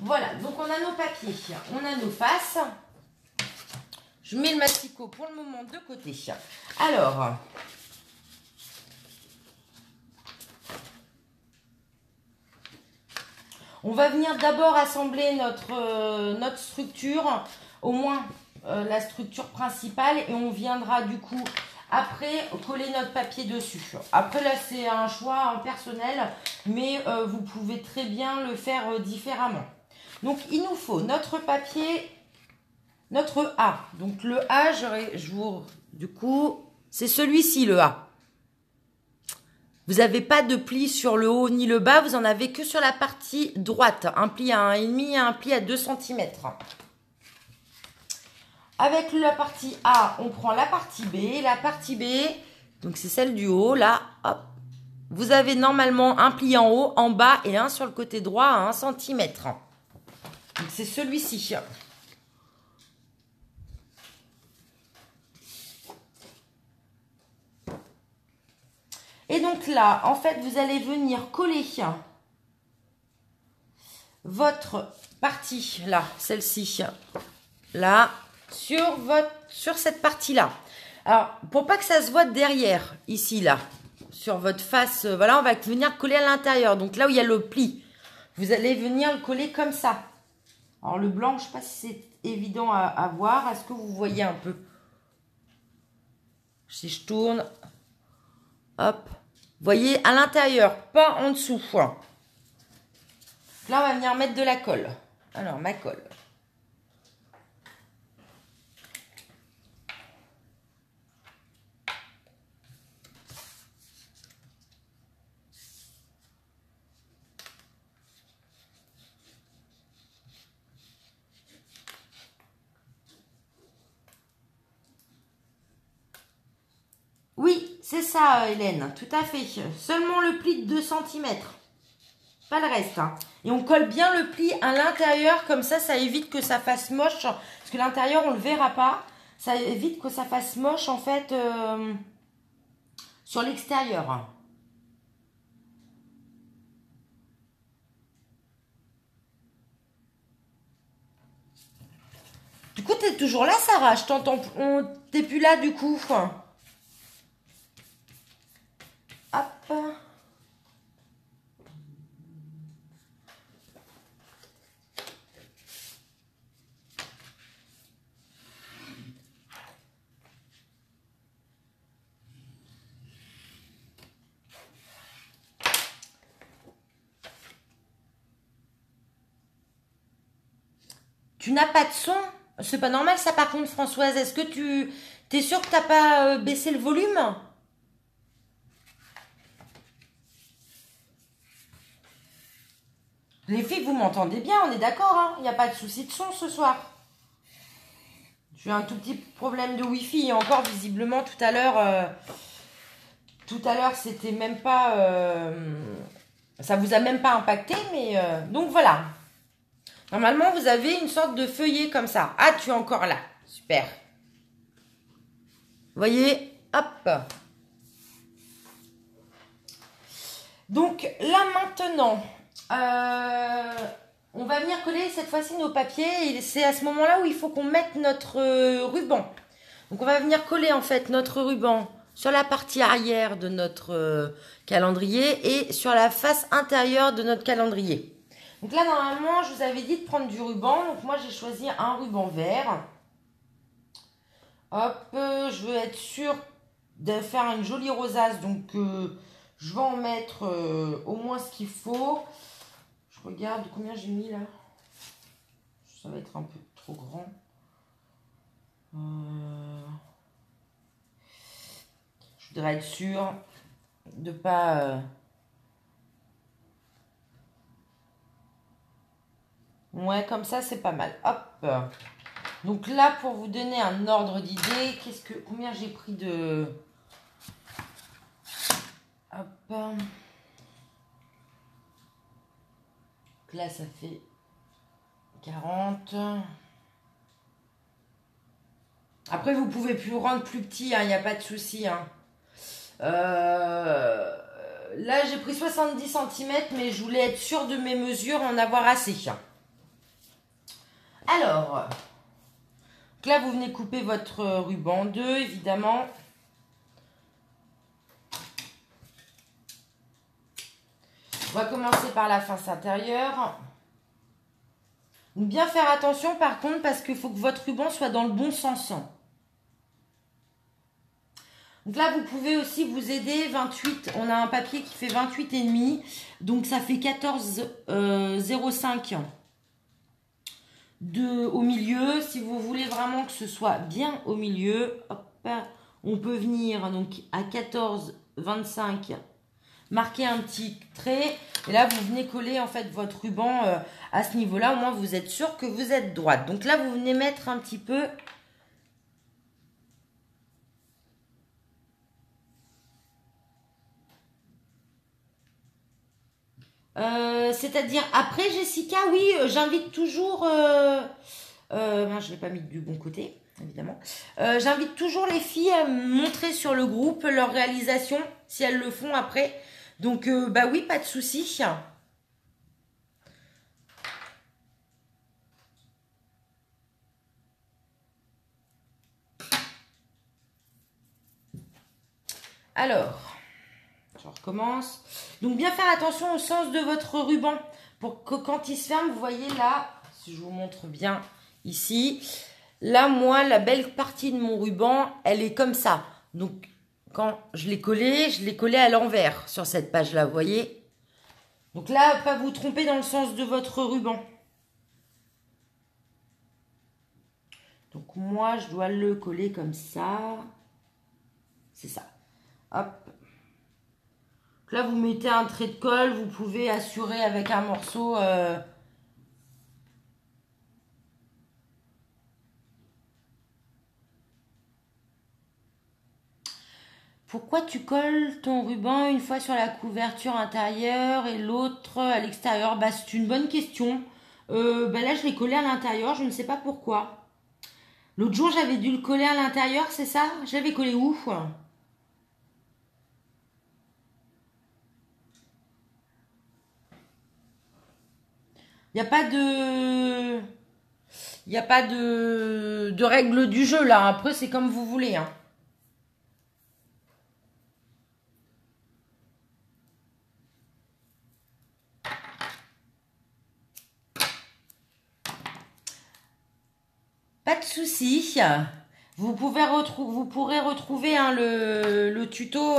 [SPEAKER 1] Voilà, donc on a nos papiers, on a nos faces. Je mets le masticot pour le moment de côté. Alors, on va venir d'abord assembler notre structure, au moins la structure principale, et on viendra du coup après coller notre papier dessus. Après là c'est un choix personnel, mais vous pouvez très bien le faire différemment. Donc il nous faut notre papier, notre A. Donc le A, du coup, c'est celui-ci le A. Vous n'avez pas de pli sur le haut ni le bas, vous en avez que sur la partie droite. Un pli à 1,5 et un pli à 2 cm. Avec la partie A, on prend la partie B. La partie B, donc c'est celle du haut, là, hop. Vous avez normalement un pli en haut, en bas et un sur le côté droit à 1 cm. c'est celui-ci. Et donc là, en fait, vous allez venir coller votre partie, là, celle-ci, là, sur cette partie-là. Alors, pour pas que ça se voit derrière, ici, là, sur votre face, voilà, on va venir coller à l'intérieur. Donc là où il y a le pli, vous allez venir le coller comme ça. Alors le blanc, je ne sais pas si c'est évident à voir. Est-ce que vous voyez un peu? Si je tourne, hop. Vous voyez à l'intérieur, pas en dessous. Là, on va venir mettre de la colle. Alors, ma colle. Oui, c'est ça, Hélène, tout à fait. Seulement le pli de 2 cm. Pas le reste. Hein. Et on colle bien le pli à l'intérieur, comme ça évite que ça fasse moche. Parce que l'intérieur, on ne le verra pas. Ça évite que ça fasse moche, en fait, sur l'extérieur. Du coup, t'es toujours là, Sarah? Je t'entends. T'es plus là, du coup. Hop. Tu n'as pas de son? C'est pas normal ça par contre, Françoise. Est-ce que tu t'es sûre que t'as pas baissé le volume? Les filles, vous m'entendez bien, on est d'accord, hein? Il n'y a pas de souci de son ce soir. J'ai un tout petit problème de Wi-Fi et encore visiblement tout à l'heure, c'était même pas, ça vous a même pas impacté, mais donc voilà. Normalement, vous avez une sorte de feuillet comme ça. Ah, tu es encore là. Super. Vous voyez, hop. Donc là maintenant, on va venir coller cette fois-ci nos papiers. Et c'est à ce moment-là où il faut qu'on mette notre ruban. Donc on va venir coller en fait notre ruban sur la partie arrière de notre calendrier et sur la face intérieure de notre calendrier. Donc là, normalement, je vous avais dit de prendre du ruban. Donc moi, j'ai choisi un ruban vert. Hop, je veux être sûre de faire une jolie rosace. Donc, je vais en mettre au moins ce qu'il faut. Je regarde combien j'ai mis là. Ça va être un peu trop grand. Je voudrais être sûre de ne pas... Ouais, comme ça, c'est pas mal. Hop. Donc là, pour vous donner un ordre d'idée, combien j'ai pris de... Hop. Donc là, ça fait 40. Après, vous pouvez plus rendre plus petit, il n'y a pas de souci. Hein. Là, j'ai pris 70 cm, mais je voulais être sûre de mes mesures, en avoir assez. Alors, donc là, vous venez couper votre ruban en deux, évidemment. On va commencer par la face intérieure. Donc, bien faire attention, par contre, parce qu'il faut que votre ruban soit dans le bon sens. Donc là, vous pouvez aussi vous aider, 28, on a un papier qui fait 28,5, donc ça fait 14,05 au milieu. Si vous voulez vraiment que ce soit bien au milieu, hop, on peut venir donc à 14,25, marquer un petit trait, et là, vous venez coller en fait votre ruban à ce niveau-là, au moins vous êtes sûr que vous êtes droite. Donc là, vous venez mettre un petit peu... C'est-à-dire après Jessica, oui, j'invite toujours. Je l'ai pas mis du bon côté, évidemment. J'invite toujours les filles à me montrer sur le groupe leur réalisation, si elles le font après. Donc, bah oui, pas de souci. Alors, je recommence. Donc, bien faire attention au sens de votre ruban pour que quand il se ferme, vous voyez là, si je vous montre bien ici, là, moi, la belle partie de mon ruban, elle est comme ça. Donc, quand je l'ai collé à l'envers sur cette page-là, vous voyez. Donc là, pas vous tromper dans le sens de votre ruban. Donc moi, je dois le coller comme ça. C'est ça. Hop. Donc là, vous mettez un trait de colle. Vous pouvez assurer avec un morceau. Pourquoi tu colles ton ruban une fois sur la couverture intérieure et l'autre à l'extérieur? Bah, c'est une bonne question. Bah là, je l'ai collé à l'intérieur. Je ne sais pas pourquoi. L'autre jour, j'avais dû le coller à l'intérieur, c'est ça? Je l'avais collé où? Il n'y a pas de... Il n'y a pas de règle du jeu là. Après, c'est comme vous voulez. Hein. Pas de souci. Vous pourrez retrouver hein, le tuto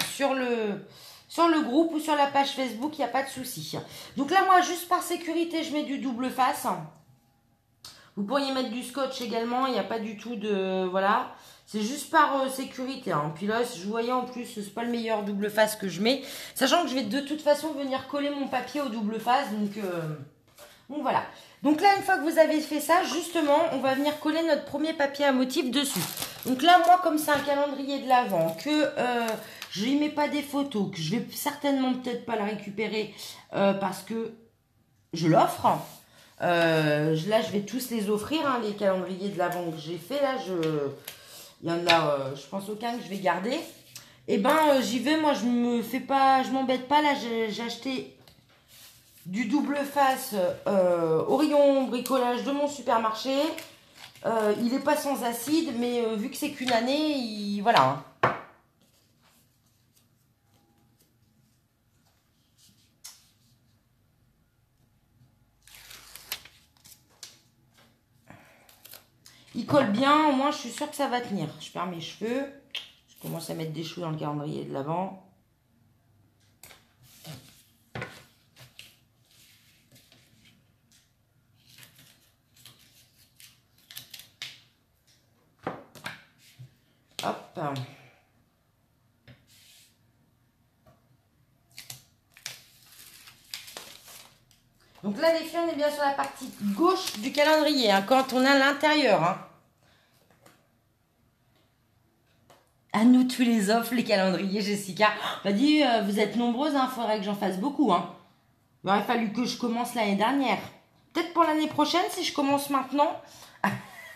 [SPEAKER 1] sur le groupe ou sur la page Facebook. Il n'y a pas de souci. Donc là, moi, juste par sécurité, je mets du double face. Vous pourriez mettre du scotch également. Il n'y a pas du tout de... Voilà. C'est juste par sécurité. Hein. Puis là, je voyais en plus, c'est pas le meilleur double face que je mets. Sachant que je vais de toute façon venir coller mon papier au double face. Donc voilà. Donc là, une fois que vous avez fait ça, justement, on va venir coller notre premier papier à motif dessus. Donc là, moi, comme c'est un calendrier de l'Avent, que je n'y mets pas des photos, que je vais certainement peut-être pas la récupérer parce que je l'offre. Là, je vais tous les offrir, hein, les calendriers de l'Avent que j'ai fait. Là, il y en a, je pense aucun que je vais garder. Et ben, j'y vais. Moi, je m'embête pas. Là, j'ai acheté du double face au rayon bricolage de mon supermarché. Il n'est pas sans acide, mais vu que c'est qu'une année, voilà. Il colle bien, au moins je suis sûre que ça va tenir. Je perds mes cheveux. Je commence à mettre des choux dans le calendrier de l'Avent. Hop. Donc là, les filles, on est bien sur la partie gauche du calendrier, hein, quand on a l'intérieur. Hein. À nous tous les offres, les calendriers, Jessica. On m'a dit, vous êtes nombreuses, il faudrait que j'en fasse beaucoup. Hein. Il aurait fallu que je commence l'année dernière. Peut-être pour l'année prochaine, si je commence maintenant.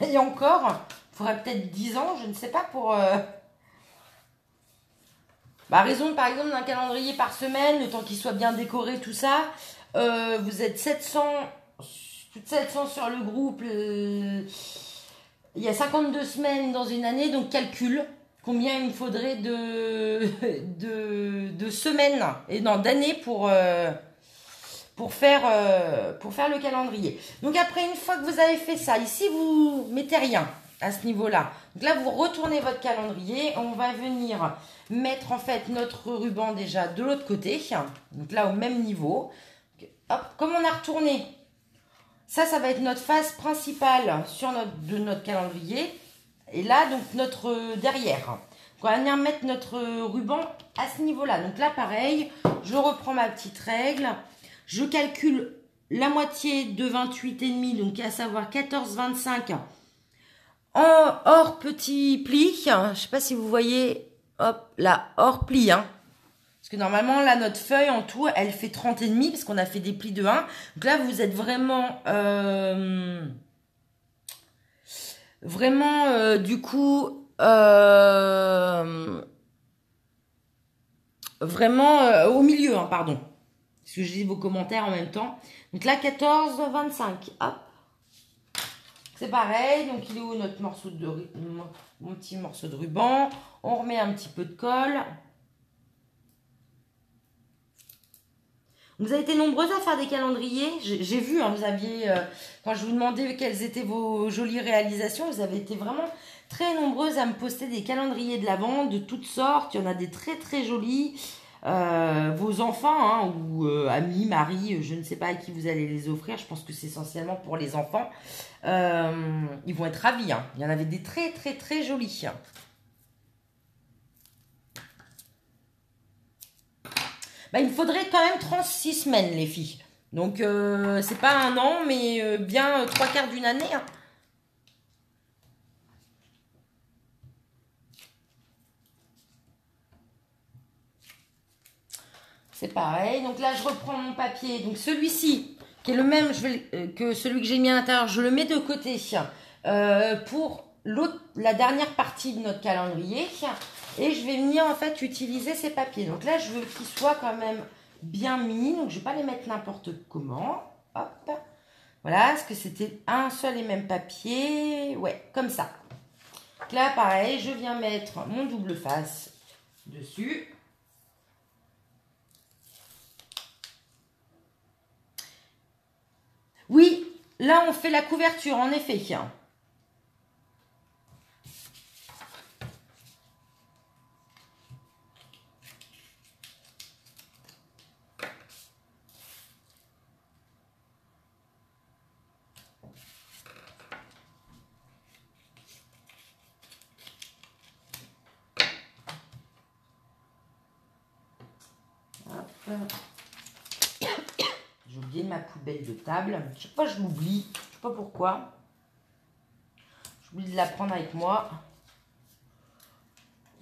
[SPEAKER 1] Et encore, il faudrait peut-être 10 ans, je ne sais pas, pour... raison, par exemple, d'un calendrier par semaine, le temps qu'il soit bien décoré, tout ça. Vous êtes 700, plus de 700 sur le groupe. Il y a 52 semaines dans une année, donc calcule combien il me faudrait de semaines, et non, d'années pour faire le calendrier. Donc après, une fois que vous avez fait ça, ici, vous mettez rien à ce niveau-là. Donc là, vous retournez votre calendrier. On va venir mettre en fait notre ruban déjà de l'autre côté. Donc là, au même niveau. Hop, comme on a retourné, ça va être notre face principale de notre calendrier. Et là, donc notre derrière. On va venir mettre notre ruban à ce niveau-là. Donc là, pareil, je reprends ma petite règle. Je calcule la moitié de 28,5, donc à savoir 14,25 hors petit pli. Je ne sais pas si vous voyez, hop, là, hors pli. Hein. Parce que normalement, là, notre feuille en tout, elle fait 30 et demi parce qu'on a fait des plis de 1. Donc là, vous êtes vraiment... du coup... au milieu, hein, pardon. Parce que je lis vos commentaires en même temps. Donc là, 14, 25. Hop. C'est pareil. Donc, il est où notre morceau de... Mon petit morceau de ruban. On remet un petit peu de colle. Vous avez été nombreuses à faire des calendriers. J'ai vu, hein, vous aviez, quand je vous demandais quelles étaient vos jolies réalisations, vous avez été vraiment très nombreuses à me poster des calendriers de l'Avent de toutes sortes. Il y en a des très très jolis. Vos enfants, hein, ou amis, mari, je ne sais pas à qui vous allez les offrir. Je pense que c'est essentiellement pour les enfants. Ils vont être ravis. Hein. Il y en avait des très très très jolis. Bah, il me faudrait quand même 36 semaines, les filles. Donc, c'est pas un an, mais bien 3/4 d'une année. Hein. C'est pareil. Donc là, je reprends mon papier. Donc, celui-ci, qui est le même que celui que j'ai mis à l'intérieur, je le mets de côté pour la dernière partie de notre calendrier. Et je vais venir, en fait, utiliser ces papiers. Donc là, je veux qu'ils soient quand même bien mis. Donc, je ne vais pas les mettre n'importe comment. Hop. Voilà, est-ce que c'était un seul et même papier? Ouais, comme ça. Donc là, pareil, je viens mettre mon double face dessus. Oui, là, on fait la couverture, en effet. J'ai oublié ma poubelle de table. Chaque fois, je l'oublie. Je ne sais pas pourquoi. J'oublie de la prendre avec moi.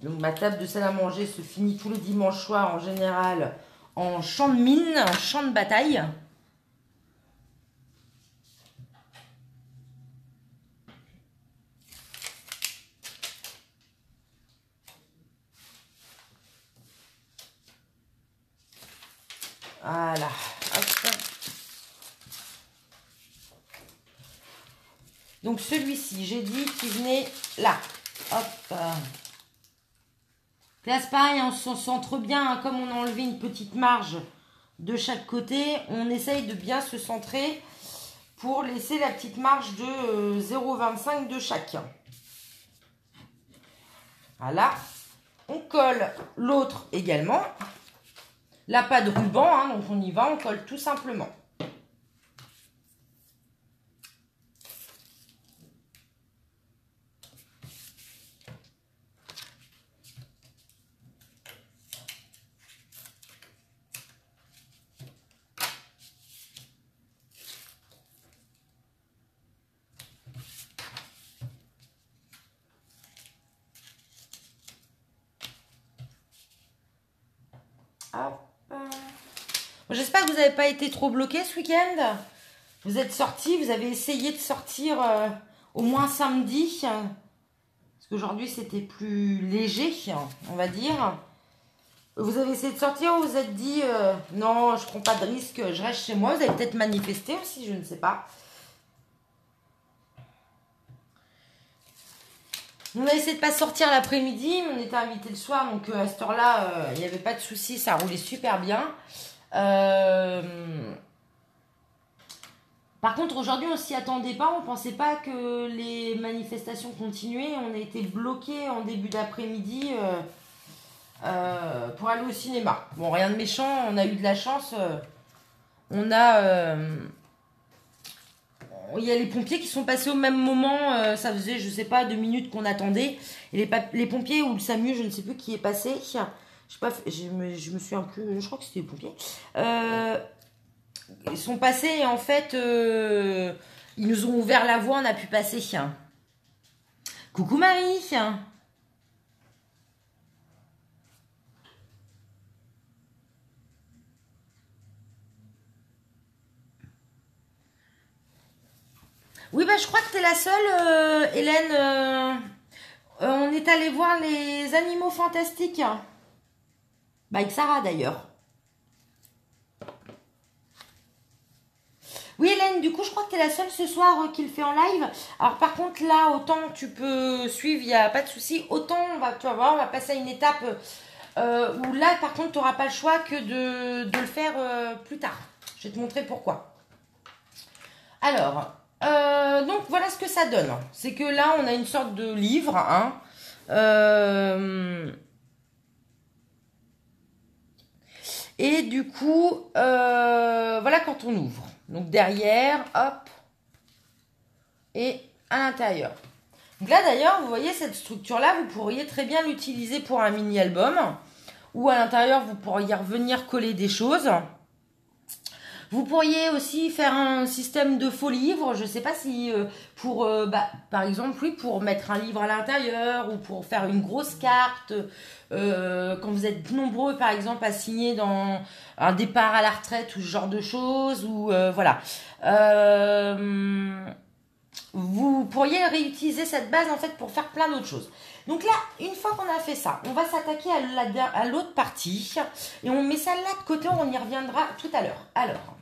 [SPEAKER 1] Donc, ma table de salle à manger se finit tous les dimanches soirs en général en champ de mine, en champ de bataille. Voilà. Hop. Donc celui-ci, j'ai dit qu'il venait là. Hop. Là, c'est pareil, on s'en centre bien. Hein, comme on a enlevé une petite marge de chaque côté, on essaye de bien se centrer pour laisser la petite marge de 0,25 de chaque. Voilà. On colle l'autre également. Là, pas de ruban, hein, donc on y va, on colle tout simplement. J'espère que vous n'avez pas été trop bloqué ce week-end. Vous êtes sortis, vous avez essayé de sortir au moins samedi. Parce qu'aujourd'hui, c'était plus léger, on va dire. Vous avez essayé de sortir ou vous êtes dit non, je prends pas de risque, je reste chez moi. Vous avez peut-être manifesté aussi, je ne sais pas. On a essayé de pas sortir l'après-midi, mais on était invité le soir, donc à cette heure-là, il n'y avait pas de souci, ça roulait super bien. Par contre, aujourd'hui, on s'y attendait pas, on pensait pas que les manifestations continuaient. On a été bloqués en début d'après-midi pour aller au cinéma. Bon, rien de méchant, on a eu de la chance. Il y a les pompiers qui sont passés au même moment. Ça faisait, je sais pas, 2 minutes qu'on attendait. Et les pompiers ou le SAMU, je ne sais plus qui est passé. Je sais pas, je me souviens plus. Je crois que c'était les pompiers. Ils sont passés et en fait, ils nous ont ouvert la voie. On a pu passer. Coucou Marie. Oui, bah, je crois que tu es la seule, Hélène. On est allé voir les animaux fantastiques. Bah, avec Sarah d'ailleurs. Oui, Hélène, du coup, je crois que tu es la seule ce soir qui le fait en live. Alors, par contre, là, autant tu peux suivre, il n'y a pas de souci. Autant, tu vas voir, on va passer à une étape où là, par contre, tu n'auras pas le choix que de le faire plus tard. Je vais te montrer pourquoi. Alors, donc, voilà ce que ça donne. C'est que là, on a une sorte de livre, hein. Et du coup, voilà quand on ouvre. Donc derrière, hop, et à l'intérieur. Donc là d'ailleurs, vous voyez cette structure-là, vous pourriez très bien l'utiliser pour un mini-album. Ou à l'intérieur, vous pourriez revenir coller des choses. Vous pourriez aussi faire un système de faux livres. Je ne sais pas si pour, par exemple, oui, pour mettre un livre à l'intérieur ou pour faire une grosse carte. Quand vous êtes nombreux, par exemple, à signer dans un départ à la retraite ou ce genre de choses. Ou voilà. Vous pourriez réutiliser cette base en fait pour faire plein d'autres choses. Donc là, une fois qu'on a fait ça, on va s'attaquer à l'autre partie et on met ça là de côté, on y reviendra tout à l'heure. Alors,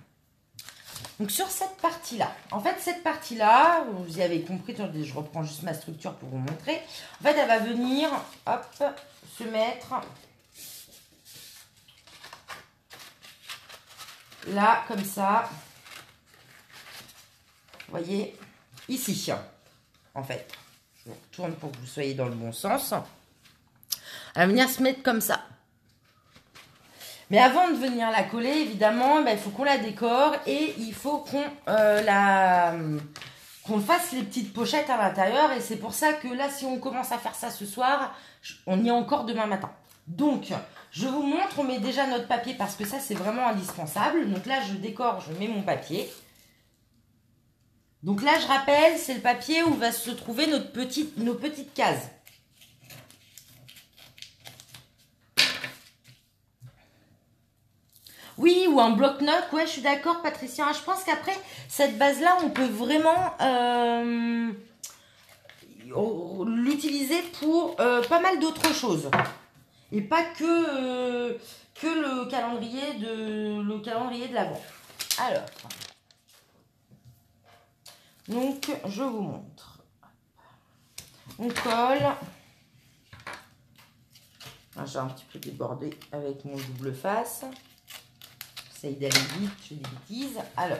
[SPEAKER 1] donc sur cette partie-là, en fait cette partie-là, vous y avez compris, je reprends juste ma structure pour vous montrer. En fait, elle va venir, hop, se mettre là, comme ça. Vous voyez, ici, en fait. Je retourne pour que vous soyez dans le bon sens. Elle va venir se mettre comme ça. Mais avant de venir la coller, évidemment, il faut qu'on la décore et il faut qu'on qu'on fasse les petites pochettes à l'intérieur. Et c'est pour ça que là, si on commence à faire ça ce soir, on y est encore demain matin. Donc, je vous montre, on met déjà notre papier parce que ça, c'est vraiment indispensable. Donc là, je décore, je mets mon papier. Donc là, je rappelle, c'est le papier où va se trouver nos petites cases. Oui, ou un bloc-notes, ouais, je suis d'accord, Patricia. Je pense qu'après, cette base-là, on peut vraiment l'utiliser pour pas mal d'autres choses. Et pas que le calendrier de l'Avent. Alors, donc, je vous montre. On colle. J'ai un petit peu débordé avec mon double face. J'essaye d'aller vite, je fais des bêtises. Alors.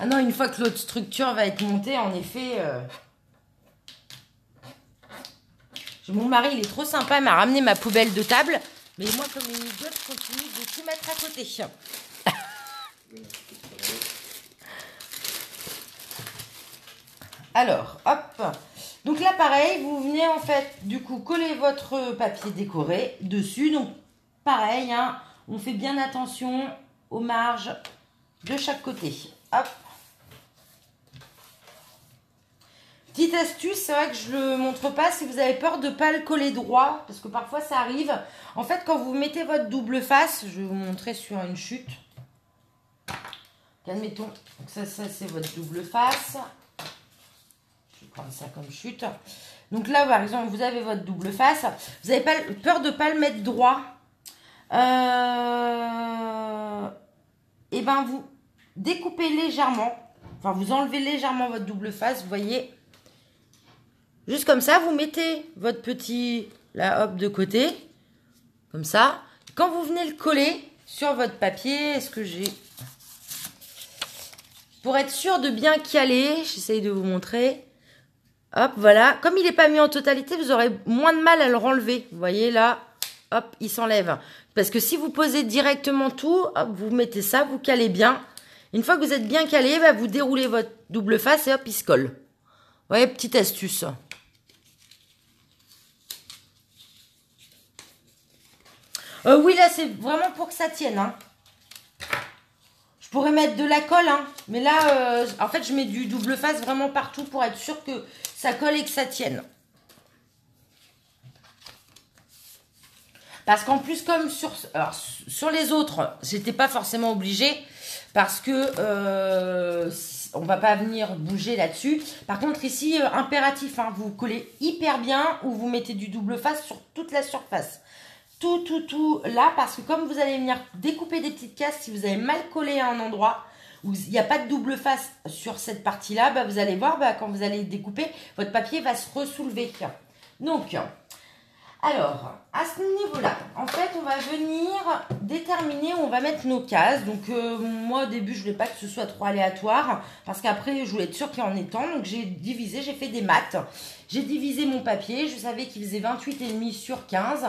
[SPEAKER 1] Ah non, une fois que l'autre structure va être montée, en effet... Mon mari, il est trop sympa, il m'a ramené ma poubelle de table. Mais moi, comme une idiote, je continue de tout mettre à côté. Alors, hop. Donc là, pareil, vous venez en fait, du coup, coller votre papier décoré dessus. Donc, pareil, hein, on fait bien attention aux marges de chaque côté. Hop. Petite astuce, c'est vrai que je ne le montre pas si vous avez peur de ne pas le coller droit, parce que parfois ça arrive. En fait, quand vous mettez votre double face, je vais vous montrer sur une chute. Admettons, donc ça c'est votre double face. Je vais prendre ça comme chute. Donc là, par exemple, vous avez votre double face. Vous n'avez pas peur de ne pas le mettre droit. Et ben vous découpez légèrement, enfin vous enlevez légèrement votre double face, vous voyez. Juste comme ça, vous mettez votre petit, là, hop, de côté. Comme ça. Quand vous venez le coller sur votre papier, est-ce que j'ai... Pour être sûr de bien caler, j'essaye de vous montrer. Hop, voilà. Comme il n'est pas mis en totalité, vous aurez moins de mal à le renlever. Vous voyez, là, hop, il s'enlève. Parce que si vous posez directement tout, hop, vous mettez ça, vous calez bien. Une fois que vous êtes bien calé, bah, vous déroulez votre double face et hop, il se colle. Vous voyez, petite astuce. Oui, là, c'est vraiment pour que ça tienne. Hein. Je Je pourrais mettre de la colle, hein, mais là, en fait, je mets du double face vraiment partout pour être sûr que ça colle et que ça tienne. Parce qu'en plus, comme sur les autres, j'étais pas forcément obligée parce que on va pas venir bouger là-dessus. Par contre, ici, impératif, hein, vous collez hyper bien ou vous mettez du double face sur toute la surface. Tout là, parce que comme vous allez venir découper des petites cases, si vous avez mal collé à un endroit où il n'y a pas de double face sur cette partie-là, bah, vous allez voir, bah, quand vous allez découper, votre papier va se ressoulever. Donc, alors, à ce niveau-là, en fait, on va venir déterminer où on va mettre nos cases. Donc, moi, au début, je voulais pas que ce soit trop aléatoire, parce qu'après, je voulais être sûre qu'il y en ait tant. Donc, j'ai divisé, j'ai fait des maths. J'ai divisé mon papier, je savais qu'il faisait 28,5 sur 15.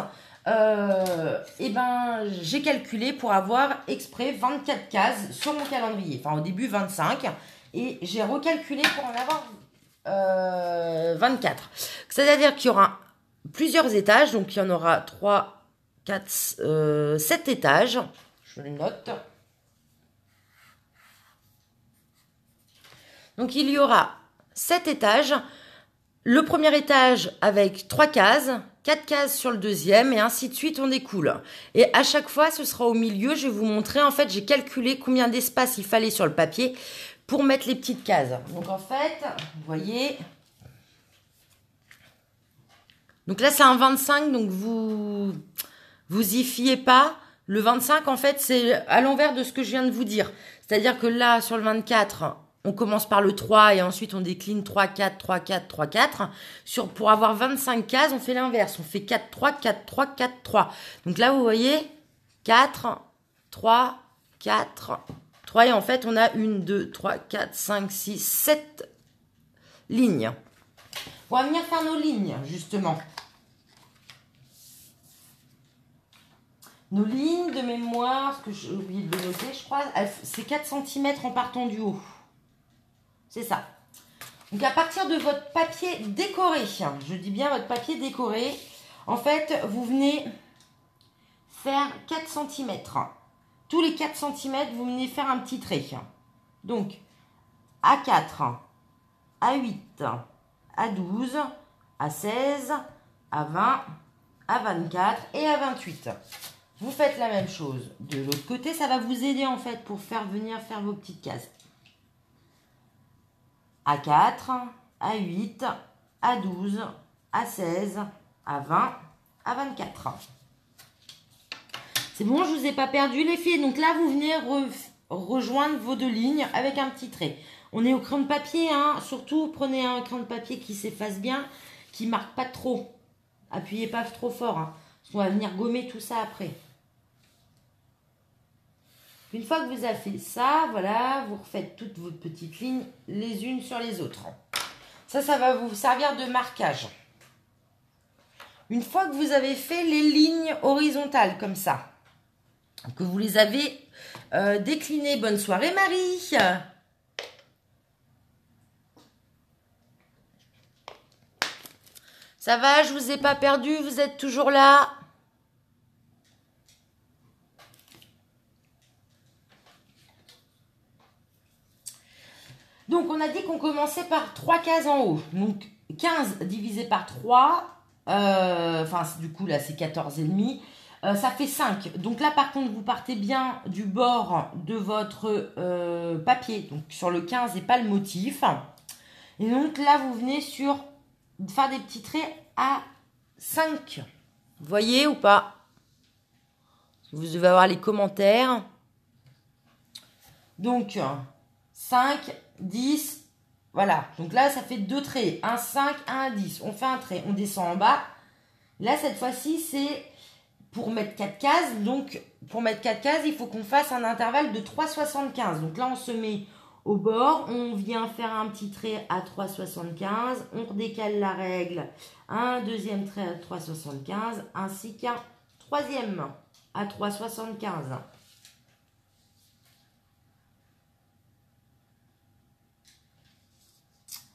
[SPEAKER 1] Et ben, j'ai calculé pour avoir exprès 24 cases sur mon calendrier. Enfin, au début, 25. Et j'ai recalculé pour en avoir 24. C'est-à-dire qu'il y aura plusieurs étages, donc il y en aura 3, 4, 7 étages. Je le note. Donc il y aura 7 étages. Le premier étage avec 3 cases, 4 cases sur le deuxième et ainsi de suite, on découle. Et à chaque fois, ce sera au milieu. Je vais vous montrer, en fait, j'ai calculé combien d'espace il fallait sur le papier pour mettre les petites cases. Donc en fait, vous voyez... Donc là, c'est un 25, donc vous y fiez pas. Le 25, en fait, c'est à l'envers de ce que je viens de vous dire. C'est-à-dire que là, sur le 24, on commence par le 3 et ensuite on décline 3, 4, 3, 4, 3, 4. Pour avoir 25 cases, on fait l'inverse. On fait 4, 3, 4, 3, 4, 3. Donc là, vous voyez, 4, 3, 4, 3. Et en fait, on a 1, 2, 3, 4, 5, 6, 7 lignes. On va venir faire nos lignes, justement. Nos lignes de mémoire, ce que j'ai oublié de le noter, je crois, c'est 4 cm en partant du haut. C'est ça. Donc, à partir de votre papier décoré, je dis bien votre papier décoré, en fait, vous venez faire 4 cm. Tous les 4 cm, vous venez faire un petit trait. Donc, à 4, à 8, à 12, à 16, à 20, à 24 et à 28. Vous faites la même chose de l'autre côté. Ça va vous aider en fait pour venir faire vos petites cases. À 4, à 8, à 12, à 16, à 20, à 24. C'est bon, je ne vous ai pas perdu les filles. Donc là, vous venez rejoindre vos deux lignes avec un petit trait. On est au crayon de papier, hein. Surtout, prenez un crayon de papier qui s'efface bien, qui ne marque pas trop. Appuyez pas trop fort, hein, parce qu'on va venir gommer tout ça après. Une fois que vous avez fait ça, voilà, vous refaites toutes vos petites lignes les unes sur les autres. Ça va vous servir de marquage. Une fois que vous avez fait les lignes horizontales comme ça, que vous les avez déclinées, bonne soirée Marie. Ça va, je vous ai pas perdu, vous êtes toujours là? Donc, on a dit qu'on commençait par 3 cases en haut. Donc, 15 divisé par 3, enfin, du coup, là, c'est 14,5. Ça fait 5. Donc là, par contre, vous partez bien du bord de votre papier. Donc, sur le 15 et pas le motif. Et donc, là, vous venez faire des petits traits à 5. Vous voyez ou pas? Vous devez avoir les commentaires. Donc, 5, 10, voilà. Donc là, ça fait 2 traits. Un 5, un 10. On fait un trait, on descend en bas. Là, cette fois-ci, c'est pour mettre 4 cases. Donc, pour mettre 4 cases, il faut qu'on fasse un intervalle de 3,75. Donc là, on se met au bord. On vient faire un petit trait à 3,75. On redécale la règle. Un deuxième trait à 3,75. Ainsi qu'un troisième à 3,75.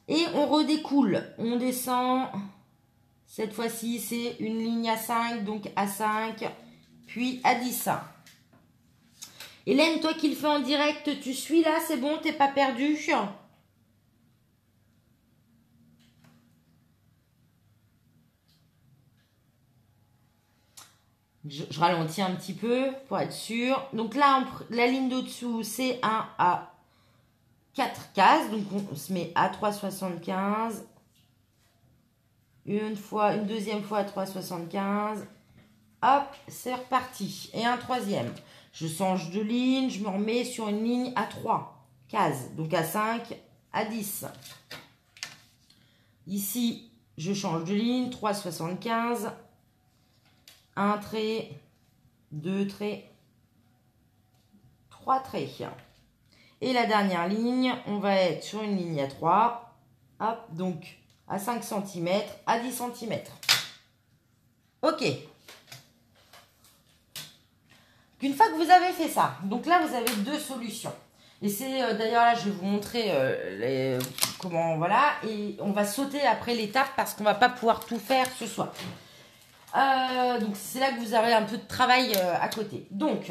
[SPEAKER 1] Et on redécoule. On descend. Cette fois-ci, c'est une ligne à 5, donc à 5, puis à 10. Hélène, toi qui le fais en direct, tu suis là, c'est bon, t'es pas perdu? Je ralentis un petit peu pour être sûr. Donc là, la ligne d'au-dessous, c'est un à 4 cases. Donc on se met à 3,75. Une deuxième fois à 3,75. Hop, c'est reparti. Et un troisième. Je change de ligne, je me remets sur une ligne à 3 cases. Donc à 5, à 10. Ici, je change de ligne, 3,75. Un trait, deux traits, trois traits. Et la dernière ligne, on va être sur une ligne à 3. Hop, donc à 5 cm, à 10 cm. Ok. Une fois que vous avez fait ça, donc là, vous avez deux solutions. Et c'est d'ailleurs là, je vais vous montrer comment, voilà. Et on va sauter après l'étape parce qu'on va pas pouvoir tout faire ce soir. Donc c'est là que vous aurez un peu de travail à côté. Donc,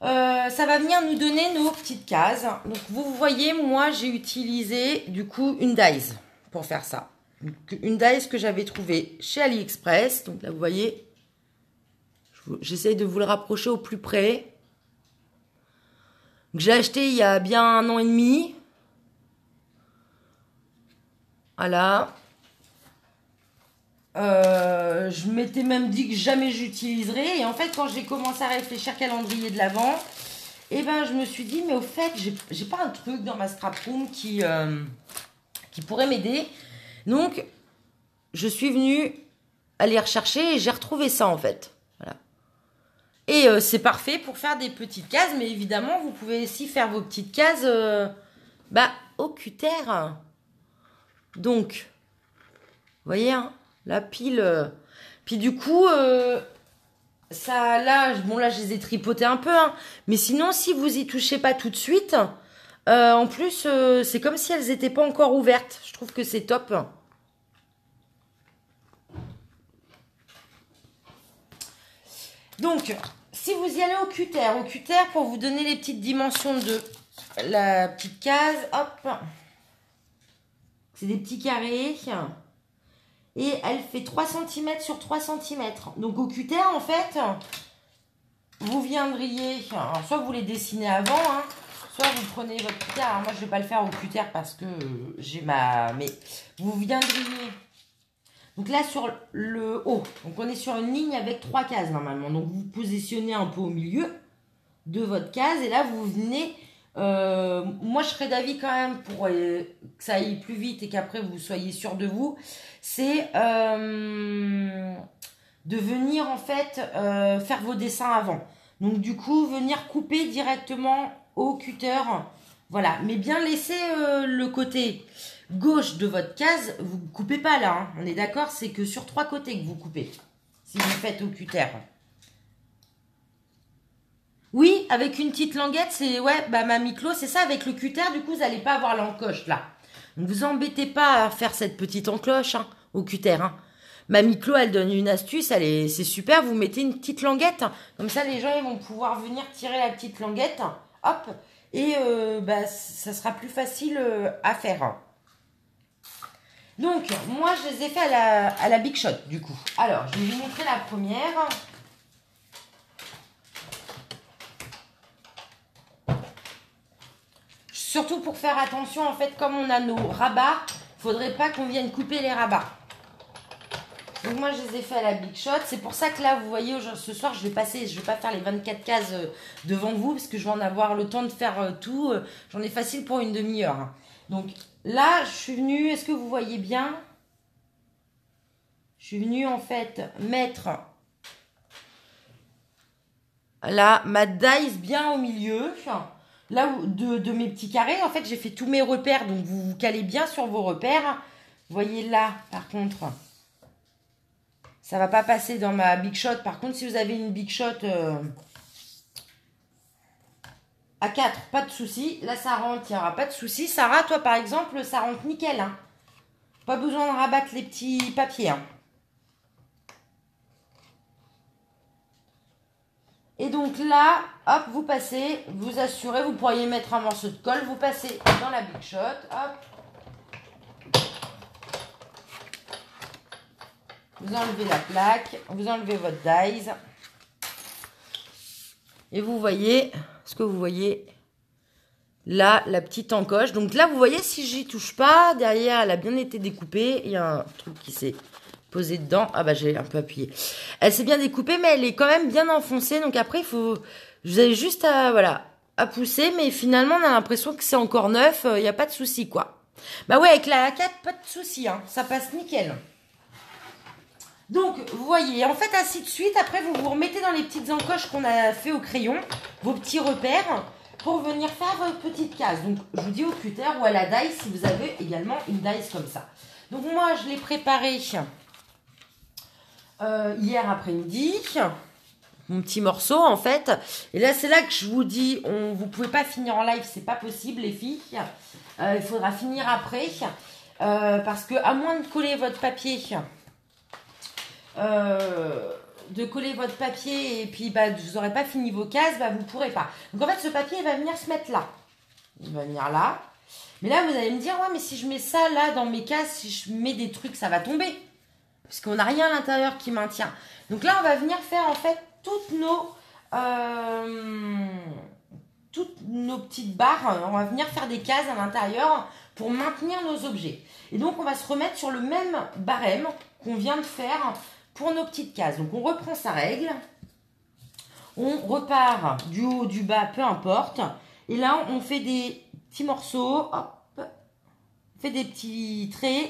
[SPEAKER 1] ça va venir nous donner nos petites cases. Donc vous voyez, moi j'ai utilisé du coup une dies pour faire ça. Donc, une dies que j'avais trouvée chez AliExpress. Donc là vous voyez, j'essaye de vous le rapprocher au plus près. J'ai acheté il y a bien 1 an et demi. Voilà. Je m'étais même dit que jamais j'utiliserais. Et en fait, quand j'ai commencé à réfléchir calendrier de l'Avent, eh ben, je me suis dit, mais au fait, j'ai pas un truc dans ma scrap room qui pourrait m'aider. Donc, je suis venue aller rechercher et j'ai retrouvé ça, en fait. Voilà. Et c'est parfait pour faire des petites cases. Mais évidemment, vous pouvez aussi faire vos petites cases au cutter. Donc, vous voyez, hein, la pile. Puis du coup, ça, là, bon, là, je les ai tripotés un peu, hein. Mais sinon, si vous y touchez pas tout de suite, en plus, c'est comme si elles n'étaient pas encore ouvertes. Je trouve que c'est top. Donc, si vous y allez au cutter pour vous donner les petites dimensions de la petite case, hop, c'est des petits carrés. Et elle fait 3 cm sur 3 cm. Donc au cutter, en fait, vous viendriez, alors, soit vous les dessinez avant, hein, soit vous prenez votre cutter. Alors moi, je ne vais pas le faire au cutter parce que j'ai ma... Mais vous viendriez... Donc là, sur le haut, donc on est sur une ligne avec 3 cases normalement. Donc vous positionnez un peu au milieu de votre case. Et là, vous venez... moi, je serais d'avis quand même pour que ça aille plus vite et qu'après vous soyez sûr de vous. C'est de venir en fait faire vos dessins avant. Donc du coup, venir couper directement au cutter. Voilà, mais bien laisser le côté gauche de votre case. Vous ne coupez pas là, hein. On est d'accord, c'est que sur 3 côtés que vous coupez. Si vous faites au cutter. Oui, avec une petite languette, c'est... Ouais, Mamie Clo, c'est ça, avec le cutter, du coup, vous n'allez pas avoir l'encoche, là. Ne vous embêtez pas à faire cette petite encoche, hein, au cutter, hein. Mamie Clo, elle donne une astuce, c'est super, vous mettez une petite languette. Comme ça, les gens, ils vont pouvoir venir tirer la petite languette, hop, et ça sera plus facile à faire. Donc, moi, je les ai fait à la Big Shot, du coup. Alors, je vais vous montrer la première. Surtout pour faire attention, en fait, comme on a nos rabats, il ne faudrait pas qu'on vienne couper les rabats. Donc moi, je les ai fait à la Big Shot. C'est pour ça que là, vous voyez, ce soir, je vais pas faire les 24 cases devant vous, parce que je vais en avoir le temps de faire tout. J'en ai facile pour une demi-heure, hein. Donc là, je suis venue, est-ce que vous voyez bien? Je suis venue, en fait, mettre là, ma dice bien au milieu. Là où de mes petits carrés, en fait, j'ai fait tous mes repères. Donc, vous vous calez bien sur vos repères. Vous voyez là, par contre, ça va pas passer dans ma Big Shot. Par contre, si vous avez une Big Shot à 4, pas de souci. Là, ça rentre, il n'y aura pas de souci. Sarah, toi, par exemple, ça rentre nickel, hein. Pas besoin de rabattre les petits papiers, hein. Et donc là, hop, vous passez, vous assurez, vous pourriez mettre un morceau de colle, vous passez dans la Big Shot, hop. Vous enlevez la plaque, vous enlevez votre dies. Et vous voyez, ce que vous voyez, là, la petite encoche. Donc là, vous voyez, si j'y touche pas, derrière, elle a bien été découpée. Il y a un truc qui s'est posé dedans. Ah bah, j'ai un peu appuyé. Elle s'est bien découpée, mais elle est quand même bien enfoncée. Donc après, il faut... Vous avez juste à, voilà, à pousser. Mais finalement, on a l'impression que c'est encore neuf. Il n'y a pas de souci, quoi. Bah ouais, avec la A4, pas de souci. Hein, ça passe nickel. Donc, vous voyez, en fait, ainsi de suite. Après, vous vous remettez dans les petites encoches qu'on a fait au crayon. Vos petits repères. Pour venir faire votre petite case. Donc, je vous dis au cutter ou à la dice si vous avez également une dice comme ça. Donc, moi, je l'ai préparé hier après-midi. Mon petit morceau, en fait. Et là, c'est là que je vous dis, vous ne pouvez pas finir en live, c'est pas possible, les filles. Il faudra finir après. Parce que, à moins de coller votre papier... de coller votre papier et puis bah, vous n'aurez pas fini vos cases, bah, vous ne pourrez pas. Donc en fait, ce papier, il va venir se mettre là. Il va venir là. Mais là, vous allez me dire, ouais, mais si je mets ça là dans mes cases, si je mets des trucs, ça va tomber. Parce qu'on n'a rien à l'intérieur qui maintient. Donc là, on va venir faire en fait toutes nos petites barres. On va venir faire des cases à l'intérieur pour maintenir nos objets. Et donc, on va se remettre sur le même barème qu'on vient de faire pour nos petites cases. Donc, on reprend sa règle. On repart du haut, du bas, peu importe. Et là, on fait des petits morceaux. Hop. On fait des petits traits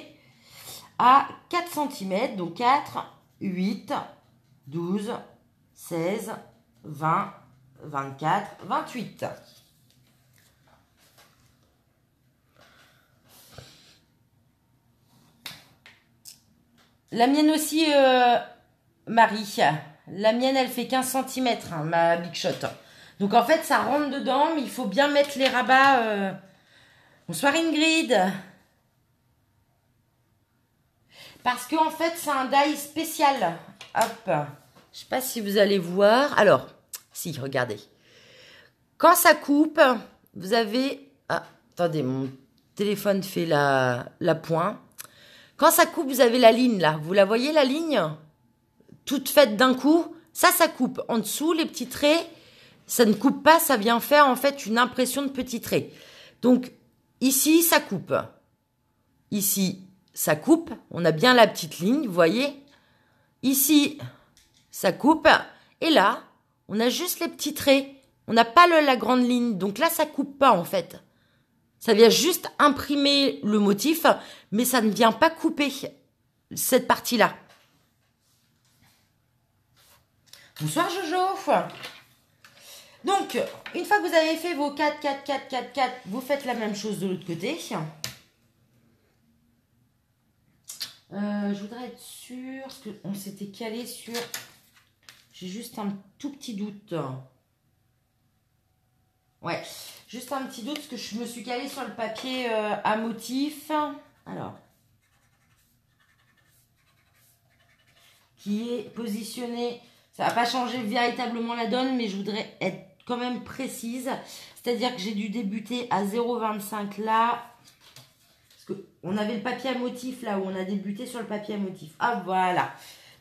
[SPEAKER 1] à 4 cm. Donc, 4, 8, 12, 16, 20, 24, 28. La mienne aussi, Marie. La mienne, elle fait 15 cm, hein, ma Big Shot. Donc en fait, ça rentre dedans, mais il faut bien mettre les rabats. Bonsoir Ingrid. Parce qu'en fait, c'est un die spécial. Hop. Je sais pas si vous allez voir. Alors, si, regardez. Quand ça coupe, vous avez... Ah, attendez, mon téléphone fait la pointe. Quand ça coupe, vous avez la ligne là. Vous la voyez, la ligne? Toute faite d'un coup. Ça coupe. En dessous, les petits traits, ça ne coupe pas. Ça vient faire en fait une impression de petits traits. Donc, ici, ça coupe. Ici, ça coupe. On a bien la petite ligne, vous voyez? Ici, ça coupe. Et là, on a juste les petits traits. On n'a pas la grande ligne. Donc là, ça coupe pas en fait. Ça vient juste imprimer le motif, mais ça ne vient pas couper cette partie-là. Bonsoir Jojo. Donc, une fois que vous avez fait vos 4, 4, 4, 4, 4, vous faites la même chose de l'autre côté. Je voudrais être sûre, parce qu'on s'était calé sur... J'ai juste un tout petit doute. Ouais, juste un petit doute, parce que je me suis calée sur le papier à motif. Alors... qui est positionné. Ça va pas changer véritablement la donne, mais je voudrais être quand même précise. C'est-à-dire que j'ai dû débuter à 0,25 là. Parce qu'on avait le papier à motif là, où on a débuté sur le papier à motif. Ah, voilà.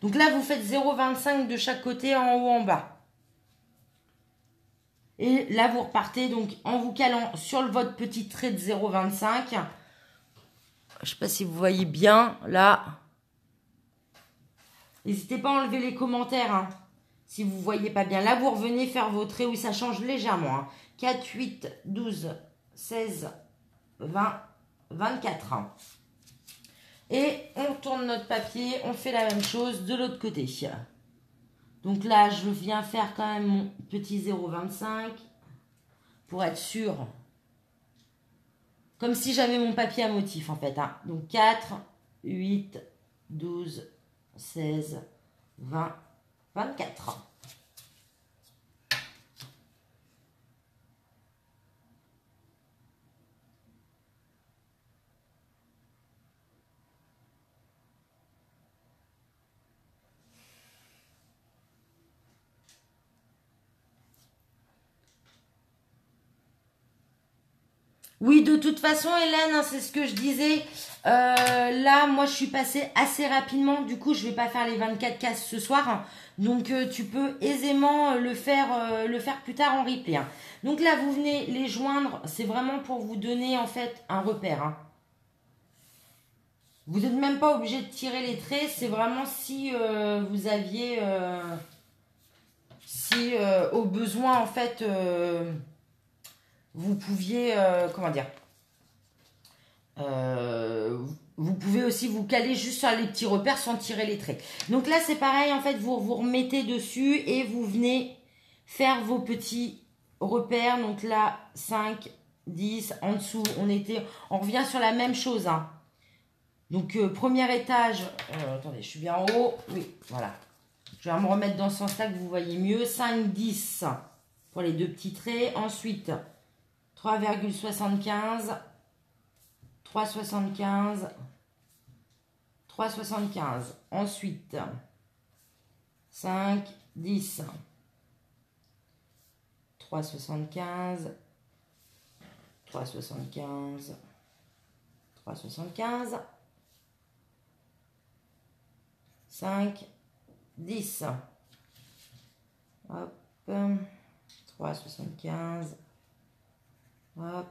[SPEAKER 1] Donc là, vous faites 0,25 de chaque côté, en haut, en bas. Et là, vous repartez donc en vous calant sur votre petit trait de 0,25. Je ne sais pas si vous voyez bien, là. N'hésitez pas à enlever les commentaires, hein, si vous ne voyez pas bien. Là, vous revenez faire vos traits, oui, ça change légèrement. Hein. 4, 8, 12, 16, 20, 24. Hein. Et on tourne notre papier, on fait la même chose de l'autre côté. Donc là, je viens faire quand même mon petit 0,25 pour être sûr. Comme si j'avais mon papier à motif, en fait. Hein. Donc 4, 8, 12, 16, 20, 24. Oui, de toute façon, Hélène, hein, c'est ce que je disais. Là, moi, je suis passée assez rapidement. Du coup, je vais pas faire les 24 cases ce soir, hein. Donc, tu peux aisément le faire plus tard en replay, hein. Donc là, vous venez les joindre. C'est vraiment pour vous donner, en fait, un repère, hein. Vous n'êtes même pas obligé de tirer les traits. C'est vraiment si vous aviez... si au besoin, en fait, vous pouviez... comment dire, vous pouvez aussi vous caler juste sur les petits repères sans tirer les traits. Donc là, c'est pareil, en fait, vous vous remettez dessus et vous venez faire vos petits repères. Donc là, 5, 10, en dessous, on revient sur la même chose, hein. Donc, premier étage, attendez, je suis bien en haut. Oui, voilà. Je vais me remettre dans ce sens-là que vous voyez mieux. 5, 10 pour les deux petits traits. Ensuite, 3,75, 3,75, 3,75. Ensuite, 5, 10, 3,75, 3,75, 3,75, 5, 10. Hop, 3,75. Hop.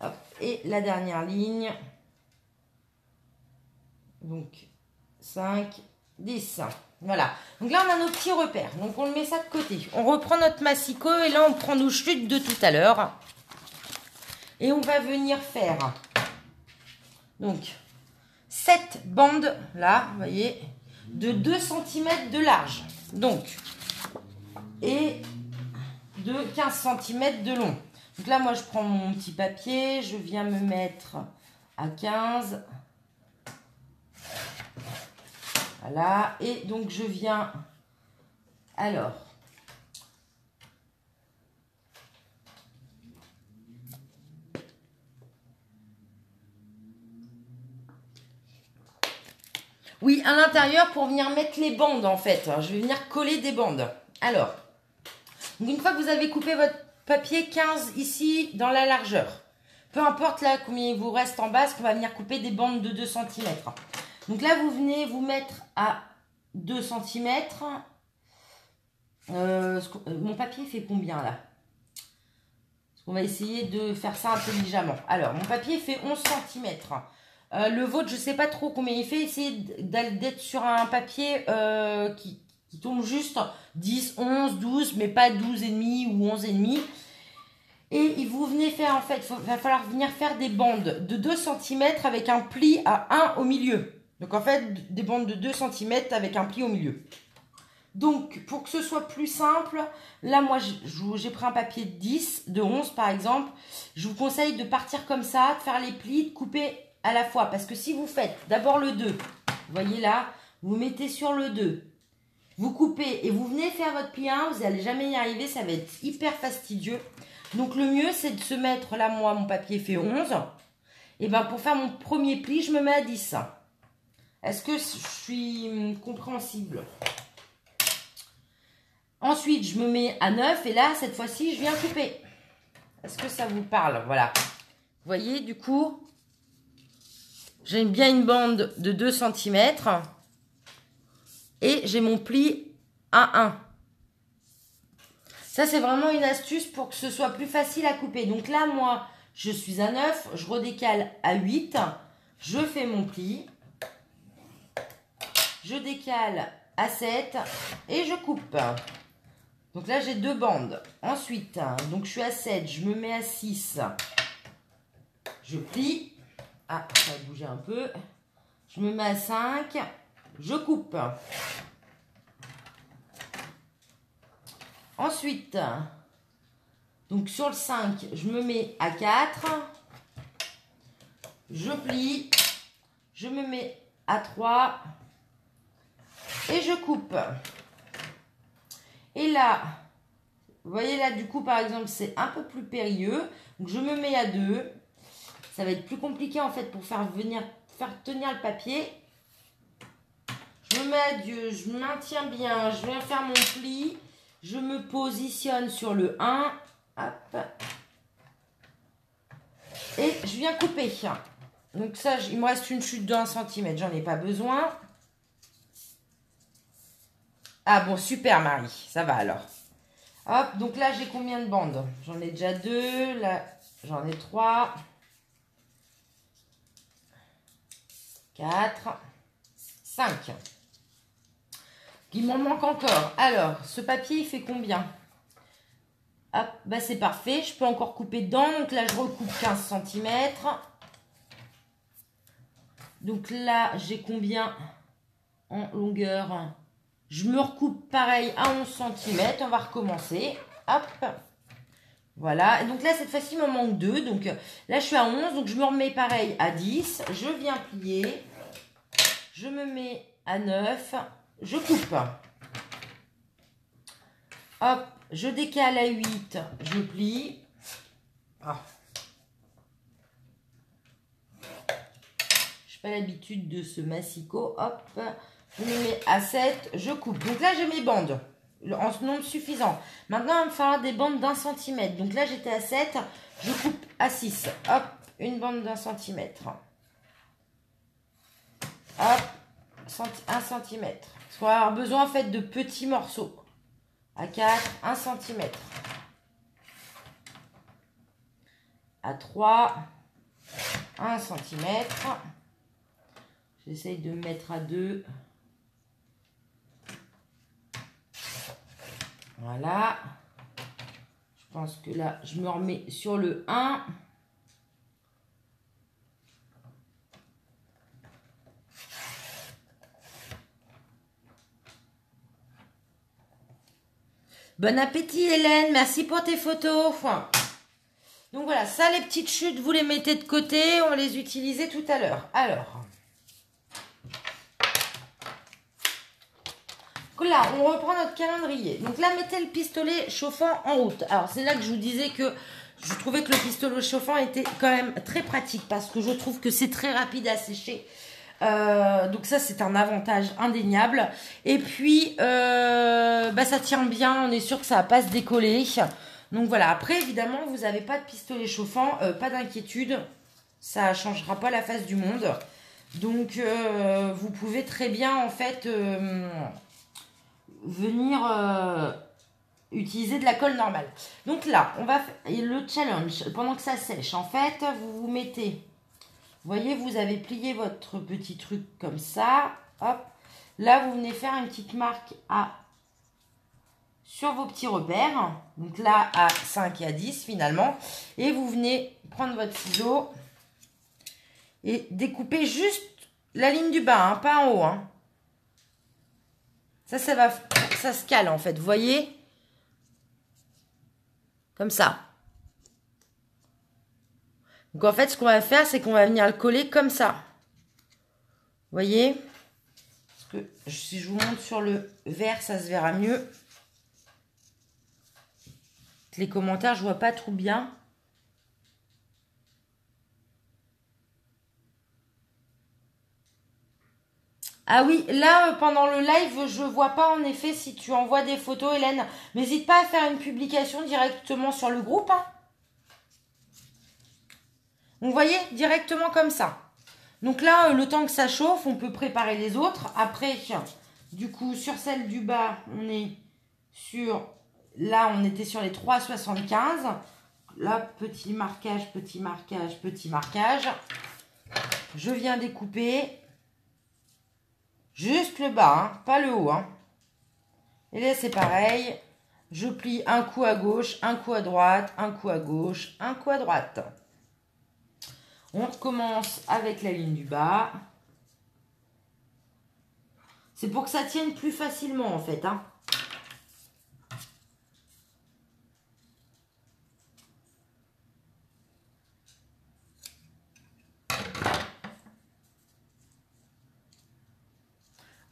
[SPEAKER 1] Hop. Et la dernière ligne. Donc, 5, 10. Voilà. Donc là, on a nos petits repères. Donc, on le met ça de côté. On reprend notre massicot et là, on prend nos chutes de tout à l'heure. Et on va venir faire, donc, 7 bandes, là, vous voyez, de 2 cm de large. Donc, et de 15 cm de long. Donc là, moi, je prends mon petit papier, je viens me mettre à 15. Voilà, et donc je viens, alors, oui, à l'intérieur pour venir mettre les bandes en fait. Je vais venir coller des bandes. Alors, une fois que vous avez coupé votre papier 15 ici dans la largeur, peu importe là combien il vous reste en bas, parce qu'on va venir couper des bandes de 2 cm. Donc là, vous venez vous mettre à 2 cm. Mon papier fait combien là? On va essayer de faire ça intelligemment. Alors, mon papier fait 11 cm. Le vôtre, je ne sais pas trop combien il fait. Essayez d'être sur un papier qui tombe juste 10, 11, 12, mais pas 12,5 ou 11,5. Et vous venez faire, en fait, il va falloir venir faire des bandes de 2 cm avec un pli à 1 au milieu. Donc, en fait, des bandes de 2 cm avec un pli au milieu. Donc, pour que ce soit plus simple, là, moi, j'ai pris un papier de 10, de 11 par exemple. Je vous conseille de partir comme ça, de faire les plis, de couper à la fois. Parce que si vous faites d'abord le 2, vous voyez là, vous mettez sur le 2, vous coupez et vous venez faire votre pli 1, vous n'allez jamais y arriver, ça va être hyper fastidieux. Donc, le mieux, c'est de se mettre, là, moi, mon papier fait 11. Et bien, pour faire mon premier pli, je me mets à 10. Est-ce que je suis compréhensible ? Ensuite, je me mets à 9 et là, cette fois-ci, je viens couper. Est-ce que ça vous parle? Voilà. Vous voyez, du coup, j'ai bien une bande de 2 cm et j'ai mon pli à 1. Ça, c'est vraiment une astuce pour que ce soit plus facile à couper. Donc là, moi, je suis à 9, je redécale à 8, je fais mon pli, je décale à 7 et je coupe. Donc là, j'ai 2 bandes. Ensuite, donc je suis à 7, je me mets à 6. Je plie. Ah, ça a bougé un peu. Je me mets à 5. Je coupe. Ensuite, donc sur le 5, je me mets à 4. Je plie. Je me mets à 3. Et je coupe. Et là, vous voyez là, du coup, par exemple, c'est un peu plus périlleux. Donc, je me mets à 2. Ça va être plus compliqué, en fait, pour faire tenir le papier. Je me mets à 2, je maintiens bien, je viens faire mon pli. Je me positionne sur le 1. Hop. Et je viens couper. Donc ça, il me reste une chute de 1 cm, j'en ai pas besoin. Ah bon, super Marie, ça va alors. Hop, donc là j'ai combien de bandes? J'en ai déjà 2, là j'en ai 3, 4, 5. Il m'en manque encore. Alors, ce papier il fait combien? Hop, bah c'est parfait, je peux encore couper dedans. Donc là je recoupe 15 cm. Donc là j'ai combien en longueur? Je me recoupe pareil à 11 cm. On va recommencer. Hop. Voilà. Et donc là, cette fois-ci, il m'en manque 2. Donc là, je suis à 11. Donc je me remets pareil à 10. Je viens plier. Je me mets à 9. Je coupe. Hop. Je décale à 8. Je plie. Ah. Je n'ai pas l'habitude de ce massicot. Hop. Je me mets à 7, je coupe. Donc là, j'ai mes bandes en nombre suffisant. Maintenant, il va me falloir des bandes d'1 cm. Donc là, j'étais à 7, je coupe à 6. Hop, une bande d'1 cm. Hop, 1 cm. Parce qu'on va avoir besoin en fait de petits morceaux. À 4, 1 cm. À 3, 1 cm. J'essaye de me mettre à 2. Voilà. Je pense que là, je me remets sur le 1. Bon appétit Hélène, merci pour tes photos. Donc voilà, ça les petites chutes, vous les mettez de côté, on va les utiliser tout à l'heure. Alors, là, on reprend notre calendrier. Donc là, mettez le pistolet chauffant en route. Alors, c'est là que je vous disais que je trouvais que le pistolet chauffant était quand même très pratique parce que je trouve que c'est très rapide à sécher. Donc ça, c'est un avantage indéniable. Et puis, ça tient bien. On est sûr que ça va pas se décoller. Donc voilà. Après, évidemment, vous n'avez pas de pistolet chauffant. Pas d'inquiétude. Ça ne changera pas la face du monde. Donc, vous pouvez très bien, en fait... venir utiliser de la colle normale. Donc là, on va faire le challenge. Pendant que ça sèche, en fait, vous vous mettez... Vous voyez, vous avez plié votre petit truc comme ça. Hop. Là, vous venez faire une petite marque sur vos petits repères. Donc là, à 5 et à 10 finalement. Et vous venez prendre votre ciseau et découper juste la ligne du bas, hein, pas en haut. Hein. Ça se cale en fait, vous voyez? Comme ça. Donc en fait, ce qu'on va faire, c'est qu'on va venir le coller comme ça. Vous voyez? Parce que si je vous montre sur le vert, ça se verra mieux. Les commentaires, je vois pas trop bien. Ah oui, là, pendant le live, je vois pas en effet si tu envoies des photos, Hélène. N'hésite pas à faire une publication directement sur le groupe. Hein. Vous voyez, directement comme ça. Donc là, le temps que ça chauffe, on peut préparer les autres. Après, du coup, sur celle du bas, on est sur... Là, on était sur les 3,75. Là, petit marquage, petit marquage, petit marquage. Je viens découper... Juste le bas, hein, pas le haut. Hein. Et là, c'est pareil. Je plie un coup à gauche, un coup à droite, un coup à gauche, un coup à droite. On recommence avec la ligne du bas. C'est pour que ça tienne plus facilement, en fait. Hein.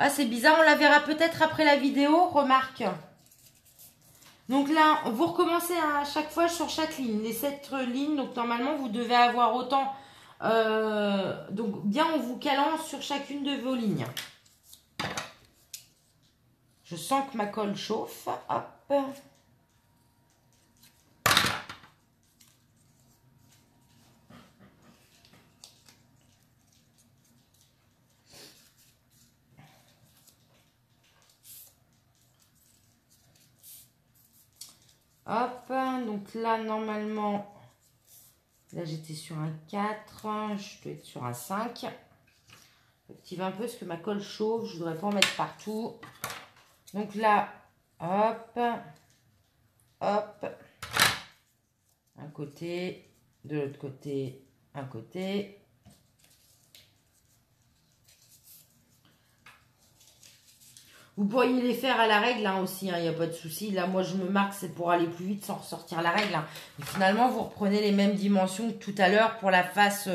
[SPEAKER 1] Ah, c'est bizarre, on la verra peut-être après la vidéo, remarque. Donc là, vous recommencez à chaque fois sur chaque ligne, les 7 lignes. Donc normalement, vous devez avoir autant, donc bien en vous calant sur chacune de vos lignes. Je sens que ma colle chauffe. Hop. Hop, donc là, normalement, là, j'étais sur un 4, je dois être sur un 5. J'active un peu parce que ma colle chauffe, je ne voudrais pas en mettre partout. Donc là, hop, hop, un côté, de l'autre côté, un côté. Vous pourriez les faire à la règle hein, aussi, il n'y a pas de souci. Là, moi, je me marque, c'est pour aller plus vite sans ressortir la règle. Hein. Finalement, vous reprenez les mêmes dimensions que tout à l'heure pour la face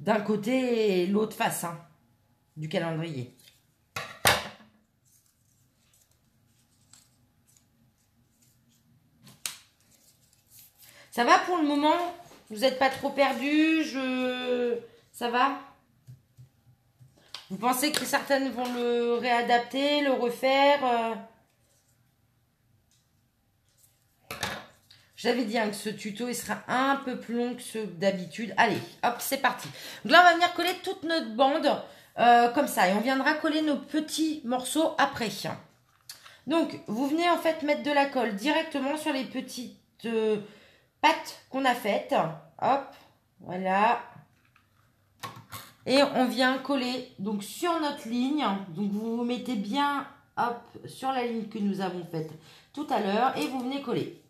[SPEAKER 1] d'un côté et l'autre face hein, du calendrier. Ça va pour le moment? Vous n'êtes pas trop perdu? Ça va? Vous pensez que certaines vont le réadapter, le refaire J'avais dit hein, que ce tuto, il sera un peu plus long que ceux d'habitude. Allez, hop, c'est parti. Donc là, on va venir coller toute notre bande comme ça. Et on viendra coller nos petits morceaux après. Donc, vous venez en fait mettre de la colle directement sur les petites pattes qu'on a faites. Hop, voilà. Et on vient coller donc sur notre ligne. Donc vous vous mettez bien hop, sur la ligne que nous avons faite tout à l'heure. Et vous venez coller.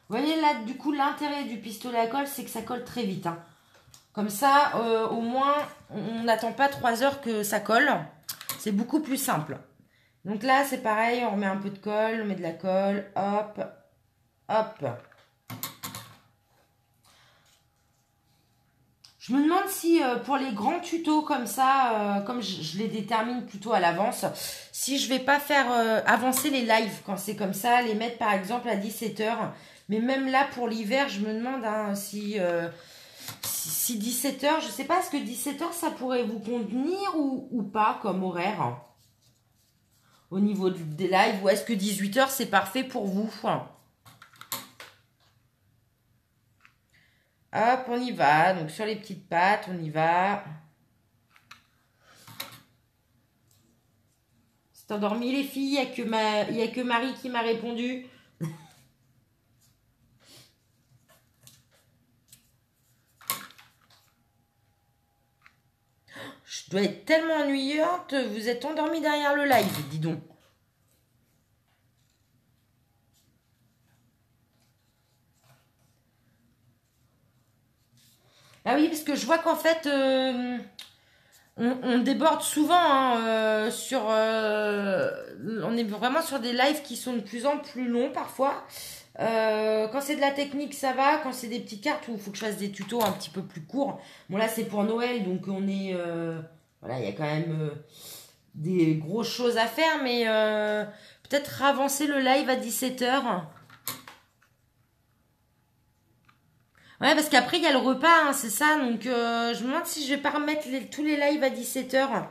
[SPEAKER 1] Vous voyez là, du coup, l'intérêt du pistolet à colle, c'est que ça colle très vite. Hein. Comme ça, au moins, on n'attend pas 3 heures que ça colle. C'est beaucoup plus simple. Donc là, c'est pareil, on remet un peu de colle, on met de la colle. Hop, hop. Je me demande si pour les grands tutos comme ça, comme je les détermine plutôt à l'avance, si je vais pas faire avancer les lives quand c'est comme ça, les mettre par exemple à 17 h. Mais même là pour l'hiver, je me demande hein, si 17 h, je sais pas, est-ce que 17 h ça pourrait vous convenir ou pas comme horaire hein, au niveau des lives, ou est-ce que 18 h c'est parfait pour vous hein. Hop, on y va. Donc, sur les petites pattes, on y va. C'est endormi, les filles. Il n'y a que Marie qui m'a répondu. Je dois être tellement ennuyante. Vous êtes endormi derrière le live, dis donc. Ah oui, parce que je vois qu'en fait, on déborde souvent hein, on est vraiment sur des lives qui sont de plus en plus longs parfois. Quand c'est de la technique, ça va. Quand c'est des petites cartes où il faut que je fasse des tutos un petit peu plus courts. Bon, là, c'est pour Noël, donc on est... voilà, il y a quand même des grosses choses à faire, mais peut-être avancer le live à 17 h. Ouais, parce qu'après, il y a le repas, hein, c'est ça. Donc, je me demande si je vais pas remettre tous les lives à 17 h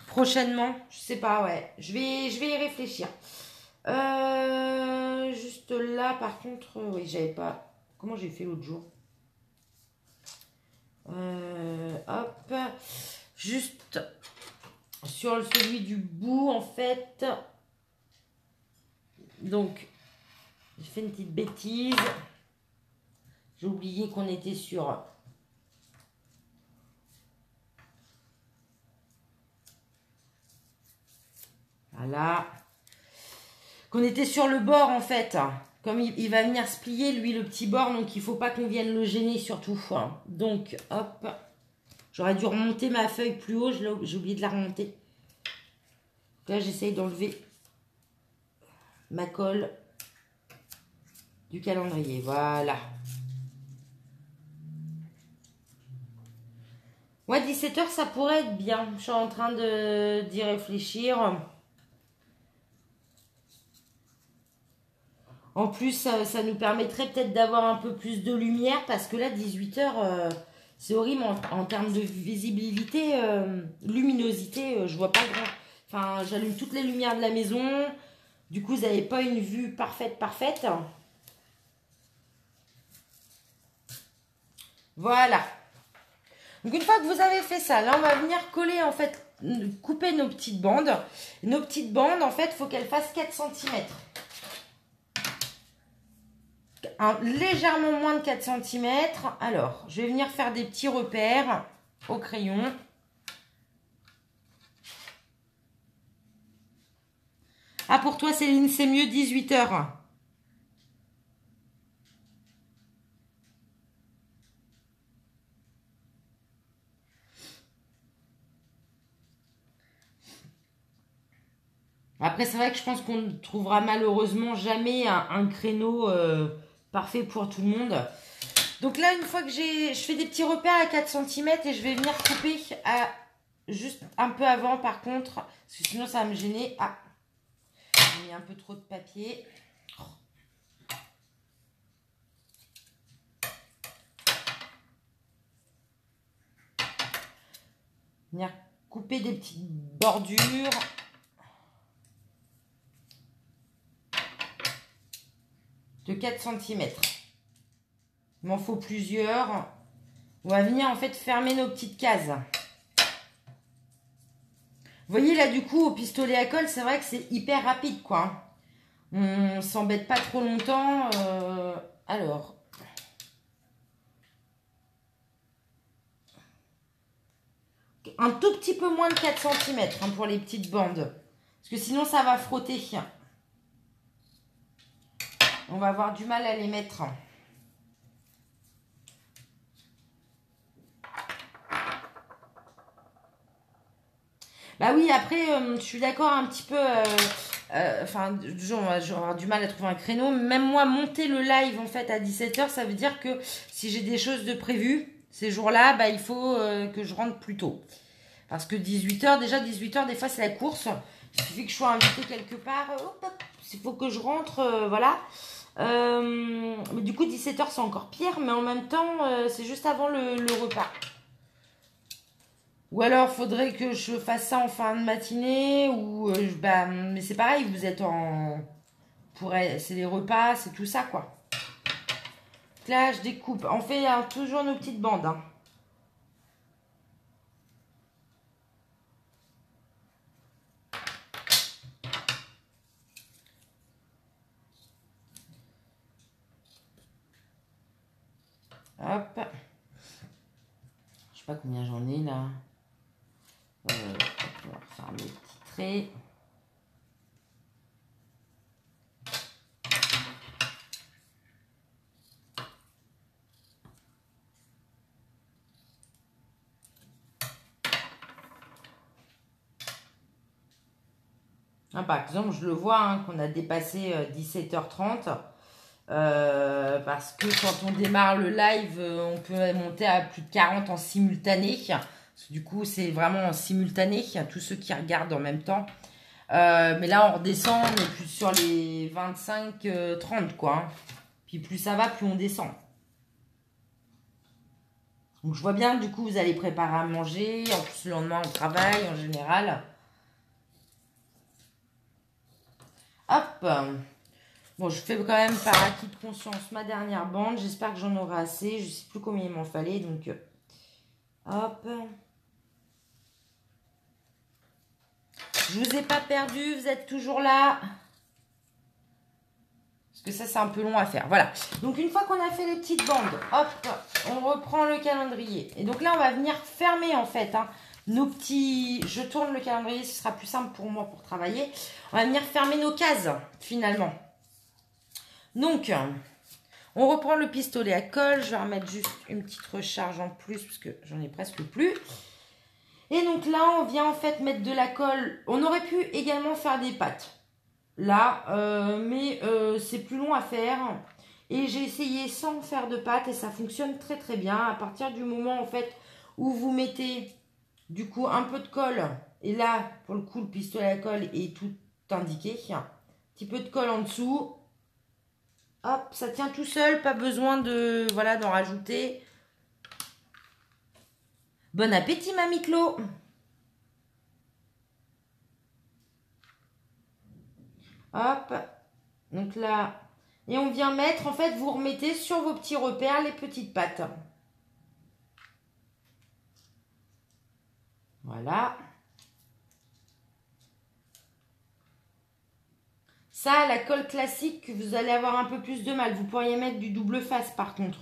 [SPEAKER 1] prochainement. Je sais pas, ouais. Je vais y réfléchir. Juste là, par contre, oui, j'avais pas... Comment j'ai fait l'autre jour hop. Juste sur celui du bout, en fait. Donc, j'ai fait une petite bêtise. J'ai oublié qu'on était sur... Voilà. Qu'on était sur le bord, en fait. Comme il va venir se plier, lui, le petit bord. Donc, il ne faut pas qu'on vienne le gêner, surtout. Donc, hop. J'aurais dû remonter ma feuille plus haut. J'ai oublié de la remonter. Là, j'essaye d'enlever ma colle du calendrier. Voilà. Ouais, 17 h, ça pourrait être bien. Je suis en train d'y réfléchir. En plus, ça nous permettrait peut-être d'avoir un peu plus de lumière parce que là, 18 h, c'est horrible en termes de visibilité, luminosité. Je vois pas grand. Enfin, j'allume toutes les lumières de la maison. Du coup, vous n'avez pas une vue parfaite. Voilà. Donc une fois que vous avez fait ça, là on va venir coller en fait, couper nos petites bandes. Nos petites bandes en fait, il faut qu'elles fassent 4 cm. légèrement moins de 4 cm. Alors, je vais venir faire des petits repères au crayon. Ah, pour toi, Céline, c'est mieux 18 h. Après, c'est vrai que je pense qu'on ne trouvera malheureusement jamais un créneau parfait pour tout le monde. Donc là, une fois que je fais des petits repères à 4 cm et je vais venir couper juste un peu avant par contre, parce que sinon ça va me gêner. Ah, j'ai mis un peu trop de papier. Venir couper des petites bordures. De 4 cm. Il m'en faut plusieurs. On va venir en fait fermer nos petites cases. Vous voyez là du coup au pistolet à colle, c'est vrai que c'est hyper rapide quoi. On s'embête pas trop longtemps. Alors. Un tout petit peu moins de 4 cm pour les petites bandes. Parce que sinon ça va frotter. On va avoir du mal à les mettre. Bah oui, après, je suis d'accord un petit peu. Enfin, j'aurai du mal à trouver un créneau. Même moi, monter le live en fait à 17 h, ça veut dire que si j'ai des choses de prévues ces jours-là, bah, il faut que je rentre plus tôt. Parce que 18 h, déjà 18 h, des fois c'est la course. Il suffit que je sois invitée quelque part. Il faut que je rentre, voilà. Mais du coup, 17 h, c'est encore pire. Mais en même temps, c'est juste avant le repas. Ou alors, faudrait que je fasse ça en fin de matinée. Ou bah, mais c'est pareil, vous êtes en... C'est les repas, c'est tout ça, quoi. Là, je découpe. On fait toujours nos petites bandes. Hein. Hop. Je sais pas combien j'en ai, là. On va faire mes petits traits. Par exemple, je le vois qu'on a dépassé 17 h 30 parce que quand on démarre le live, on peut monter à plus de 40 en simultané. Du coup, c'est vraiment en simultané, tous ceux qui regardent en même temps. Mais là, on redescend, on est plus sur les 25-30 quoi. Hein. Puis plus ça va, plus on descend. Donc je vois bien, du coup, vous allez préparer à manger. En plus, le lendemain, on travaille en général. Hop. Bon, je fais quand même par acquis de conscience ma dernière bande. J'espère que j'en aurai assez. Je ne sais plus combien il m'en fallait. Donc, hop. Je vous ai pas perdu. Vous êtes toujours là. Parce que ça, c'est un peu long à faire. Voilà. Donc, une fois qu'on a fait les petites bandes, hop, on reprend le calendrier. Et donc là, on va venir fermer, en fait, nos petits... Je tourne le calendrier. Ce sera plus simple pour moi pour travailler. On va venir fermer nos cases, finalement. Donc, on reprend le pistolet à colle. Je vais remettre juste une petite recharge en plus parce que j'en ai presque plus. Et donc là, on vient en fait mettre de la colle. On aurait pu également faire des pâtes. Là, mais c'est plus long à faire. Et j'ai essayé sans faire de pâtes et ça fonctionne très très bien. À partir du moment en fait où vous mettez du coup un peu de colle. Et là, pour le coup, le pistolet à colle est tout indiqué. Un petit peu de colle en dessous. Hop, ça tient tout seul, pas besoin de voilà d'en rajouter. Bon appétit, mamie Clo. Hop, donc là, et on vient mettre, en fait, vous remettez sur vos petits repères les petites pâtes. Voilà. Ça, la colle classique, vous allez avoir un peu plus de mal. Vous pourriez mettre du double face par contre.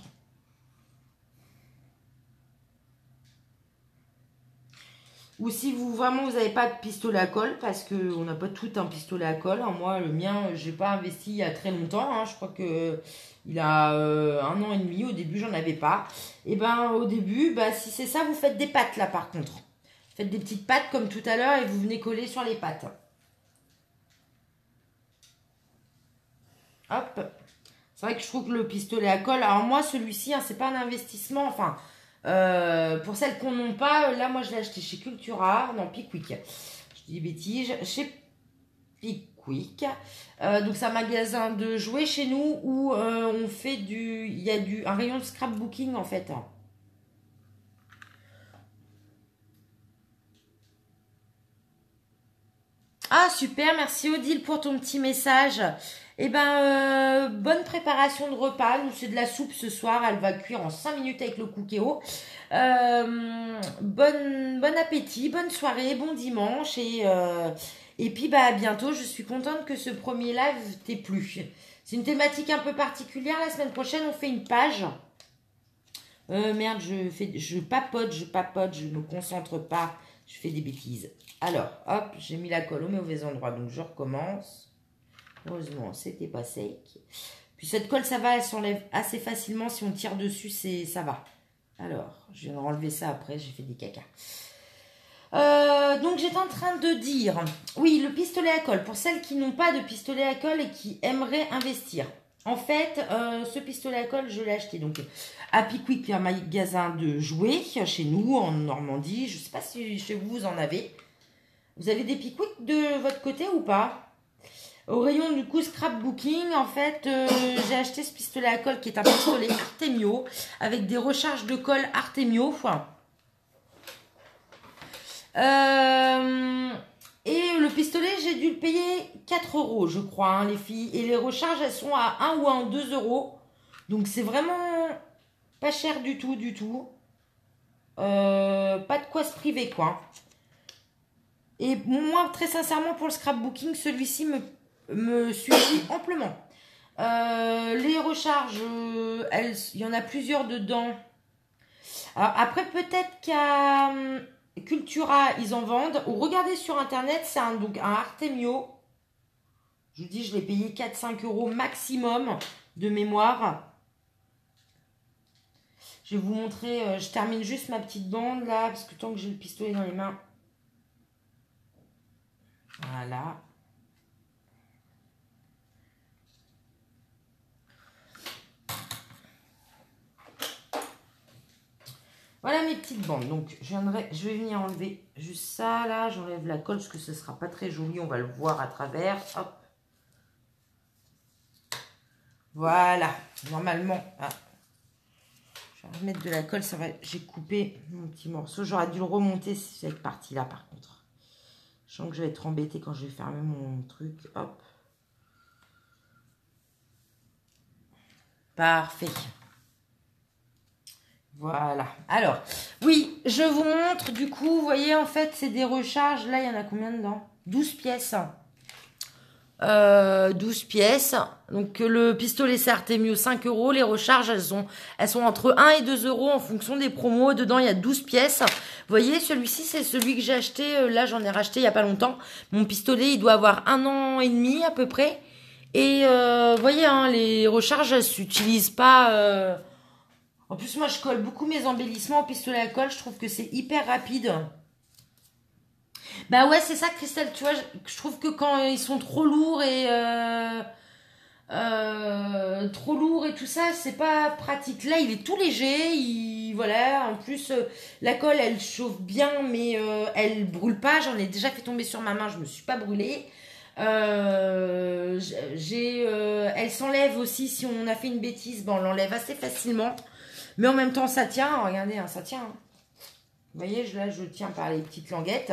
[SPEAKER 1] Ou si vous vraiment vous n'avez pas de pistolet à colle, parce qu'on n'a pas tout un pistolet à colle. Hein. Moi, le mien, j'ai pas investi il y a très longtemps. Hein. Je crois que il a 1 an et demi. Au début, j'en avais pas. Et ben au début, bah, si c'est ça, vous faites des pattes là par contre. Faites des petites pattes comme tout à l'heure et vous venez coller sur les pattes. Hop. C'est vrai que je trouve que le pistolet à colle, alors moi celui-ci, hein, c'est pas un investissement, enfin, pour celles qu'on n'ont pas, là moi je l'ai acheté chez Cultura, non Pickwick, je dis des bêtises, chez Pickwick, donc c'est un magasin de jouets chez nous où on fait il y a un rayon de scrapbooking en fait. Ah super, merci Odile pour ton petit message. Eh ben, bonne préparation de repas. Nous, c'est de la soupe ce soir. Elle va cuire en 5 minutes avec le cookéo. Bon appétit, bonne soirée, bon dimanche. Et puis, bah, à bientôt. Je suis contente que ce premier live t'ait plu. C'est une thématique un peu particulière. La semaine prochaine, on fait une page. Merde, je papote, je me concentre pas. Je fais des bêtises. Alors, hop, j'ai mis la colle au mauvais endroit. Donc, je recommence. Heureusement, c'était pas sec. Puis cette colle, ça va, elle s'enlève assez facilement. Si on tire dessus, ça va. Alors, je viens de enlever ça après, j'ai fait des caca. Donc, j'étais en train de dire, oui, le pistolet à colle. Pour celles qui n'ont pas de pistolet à colle et qui aimeraient investir. En fait, ce pistolet à colle, je l'ai acheté donc à Pickwick, un magasin de jouets chez nous en Normandie. Je ne sais pas si chez vous, vous en avez. Vous avez des Pickwick de votre côté ou pas? Au rayon du coup scrapbooking, en fait, j'ai acheté ce pistolet à colle qui est un pistolet Artemio avec des recharges de colle Artemio. Et le pistolet, j'ai dû le payer 4 euros, je crois, hein, les filles. Et les recharges, elles sont à 1 ou à 2 euros. Donc c'est vraiment pas cher du tout, du tout. Pas de quoi se priver, quoi. Et moi, très sincèrement, pour le scrapbooking, celui-ci me suffit amplement. Les recharges, il y en a plusieurs dedans. Alors après, peut-être qu'à Cultura, ils en vendent. Ou regardez sur internet, c'est donc un Artemio. Je vous dis, je l'ai payé 4-5 euros maximum de mémoire. Je vais vous montrer, je termine juste ma petite bande là, parce que tant que j'ai le pistolet dans les mains. Voilà. Voilà mes petites bandes. Donc, je vais venir enlever juste ça, là. J'enlève la colle, parce que ce ne sera pas très joli. On va le voir à travers. Hop. Voilà. Normalement, ah. Je vais remettre de la colle. Ça va. J'ai coupé mon petit morceau. J'aurais dû le remonter cette partie-là, par contre. Je sens que je vais être embêtée quand je vais fermer mon truc. Hop. Parfait. Voilà. Alors, oui, je vous montre. Du coup, vous voyez, en fait, c'est des recharges. Là, il y en a combien dedans? 12 pièces. 12 pièces. Donc, le pistolet, c'est Artemio, 5 euros. Les recharges, elles sont entre 1 et 2 euros en fonction des promos. Dedans, il y a 12 pièces. Vous voyez, celui-ci, c'est celui que j'ai acheté. Là, j'en ai racheté il n'y a pas longtemps. Mon pistolet, il doit avoir 1 an et demi à peu près. Et vous voyez, hein, les recharges, elles s'utilisent pas... En plus, moi, je colle beaucoup mes embellissements au pistolet à colle. Je trouve que c'est hyper rapide. Bah ouais, c'est ça, Christelle. Tu vois, je trouve que quand ils sont trop lourds et tout ça, c'est pas pratique. Là, il est tout léger. Voilà. En plus, la colle, elle chauffe bien, mais elle brûle pas. J'en ai déjà fait tomber sur ma main. Je me suis pas brûlée. Elle s'enlève aussi si on a fait une bêtise. Ben, on l'enlève assez facilement. Mais en même temps, ça tient. Regardez, hein, ça tient. Vous voyez, là, je tiens par les petites languettes.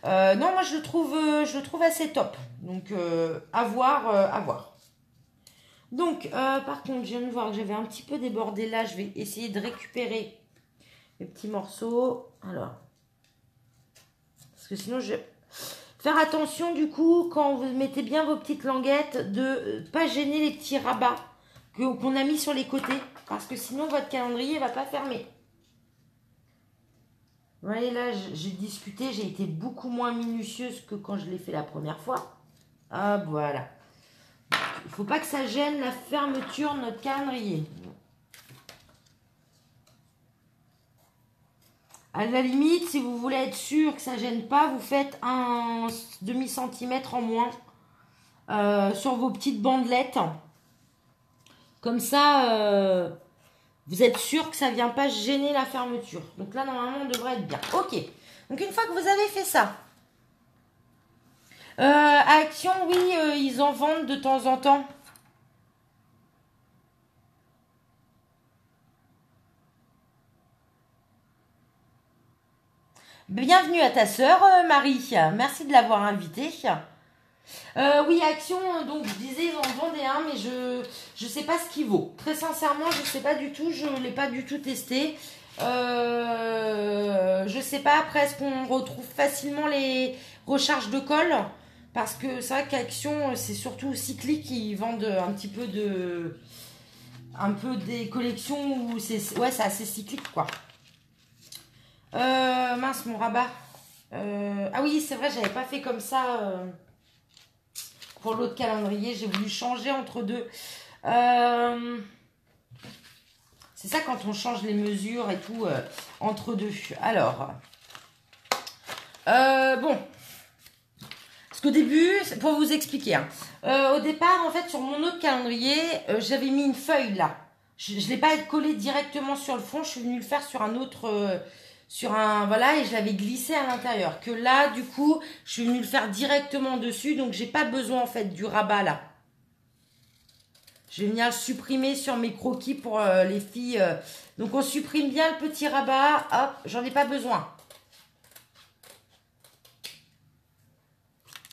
[SPEAKER 1] Non, moi, je le trouve assez top. Donc, à voir, à voir. Donc, par contre, je viens de voir que j'avais un petit peu débordé là. Je vais essayer de récupérer les petits morceaux. Alors, parce que sinon, Faire attention du coup quand vous mettez bien vos petites languettes de pas gêner les petits rabats qu'on a mis sur les côtés parce que sinon votre calendrier va pas fermer. Vous voyez là, j'ai discuté, j'ai été beaucoup moins minutieuse que quand je l'ai fait la première fois. Ah voilà. Il faut pas que ça gêne la fermeture de notre calendrier. À la limite, si vous voulez être sûr que ça gêne pas, vous faites un demi-centimètre en moins sur vos petites bandelettes. Comme ça, vous êtes sûr que ça vient pas gêner la fermeture. Donc là, normalement, on devrait être bien. Ok. Donc une fois que vous avez fait ça, à Action, oui, ils en vendent de temps en temps. Bienvenue à ta sœur, Marie. Merci de l'avoir invitée. Oui, Action, donc je disais, ils en vendaient un, mais je sais pas ce qu'il vaut. Très sincèrement, je sais pas du tout, je l'ai pas du tout testé. Je sais pas, après, est-ce qu'on retrouve facilement les recharges de colle? Parce que c'est vrai qu'Action, c'est surtout cyclique, ils vendent un peu des collections où c'est assez cyclique, quoi. Mince, mon rabat. Ah oui, c'est vrai, j'avais pas fait comme ça pour l'autre calendrier. J'ai voulu changer entre deux. C'est ça quand on change les mesures et tout entre deux. Alors, bon. Parce qu'au début, pour vous expliquer, hein, au départ, en fait, sur mon autre calendrier, j'avais mis une feuille là. Je ne l'ai pas collé directement sur le fond. Je suis venue le faire sur un autre... voilà, et je l'avais glissé à l'intérieur. Que là, du coup, je suis venue le faire directement dessus, donc j'ai pas besoin en fait du rabat là. Je vais venir le supprimer sur mes croquis pour les filles. Donc on supprime bien le petit rabat. Hop, j'en ai pas besoin.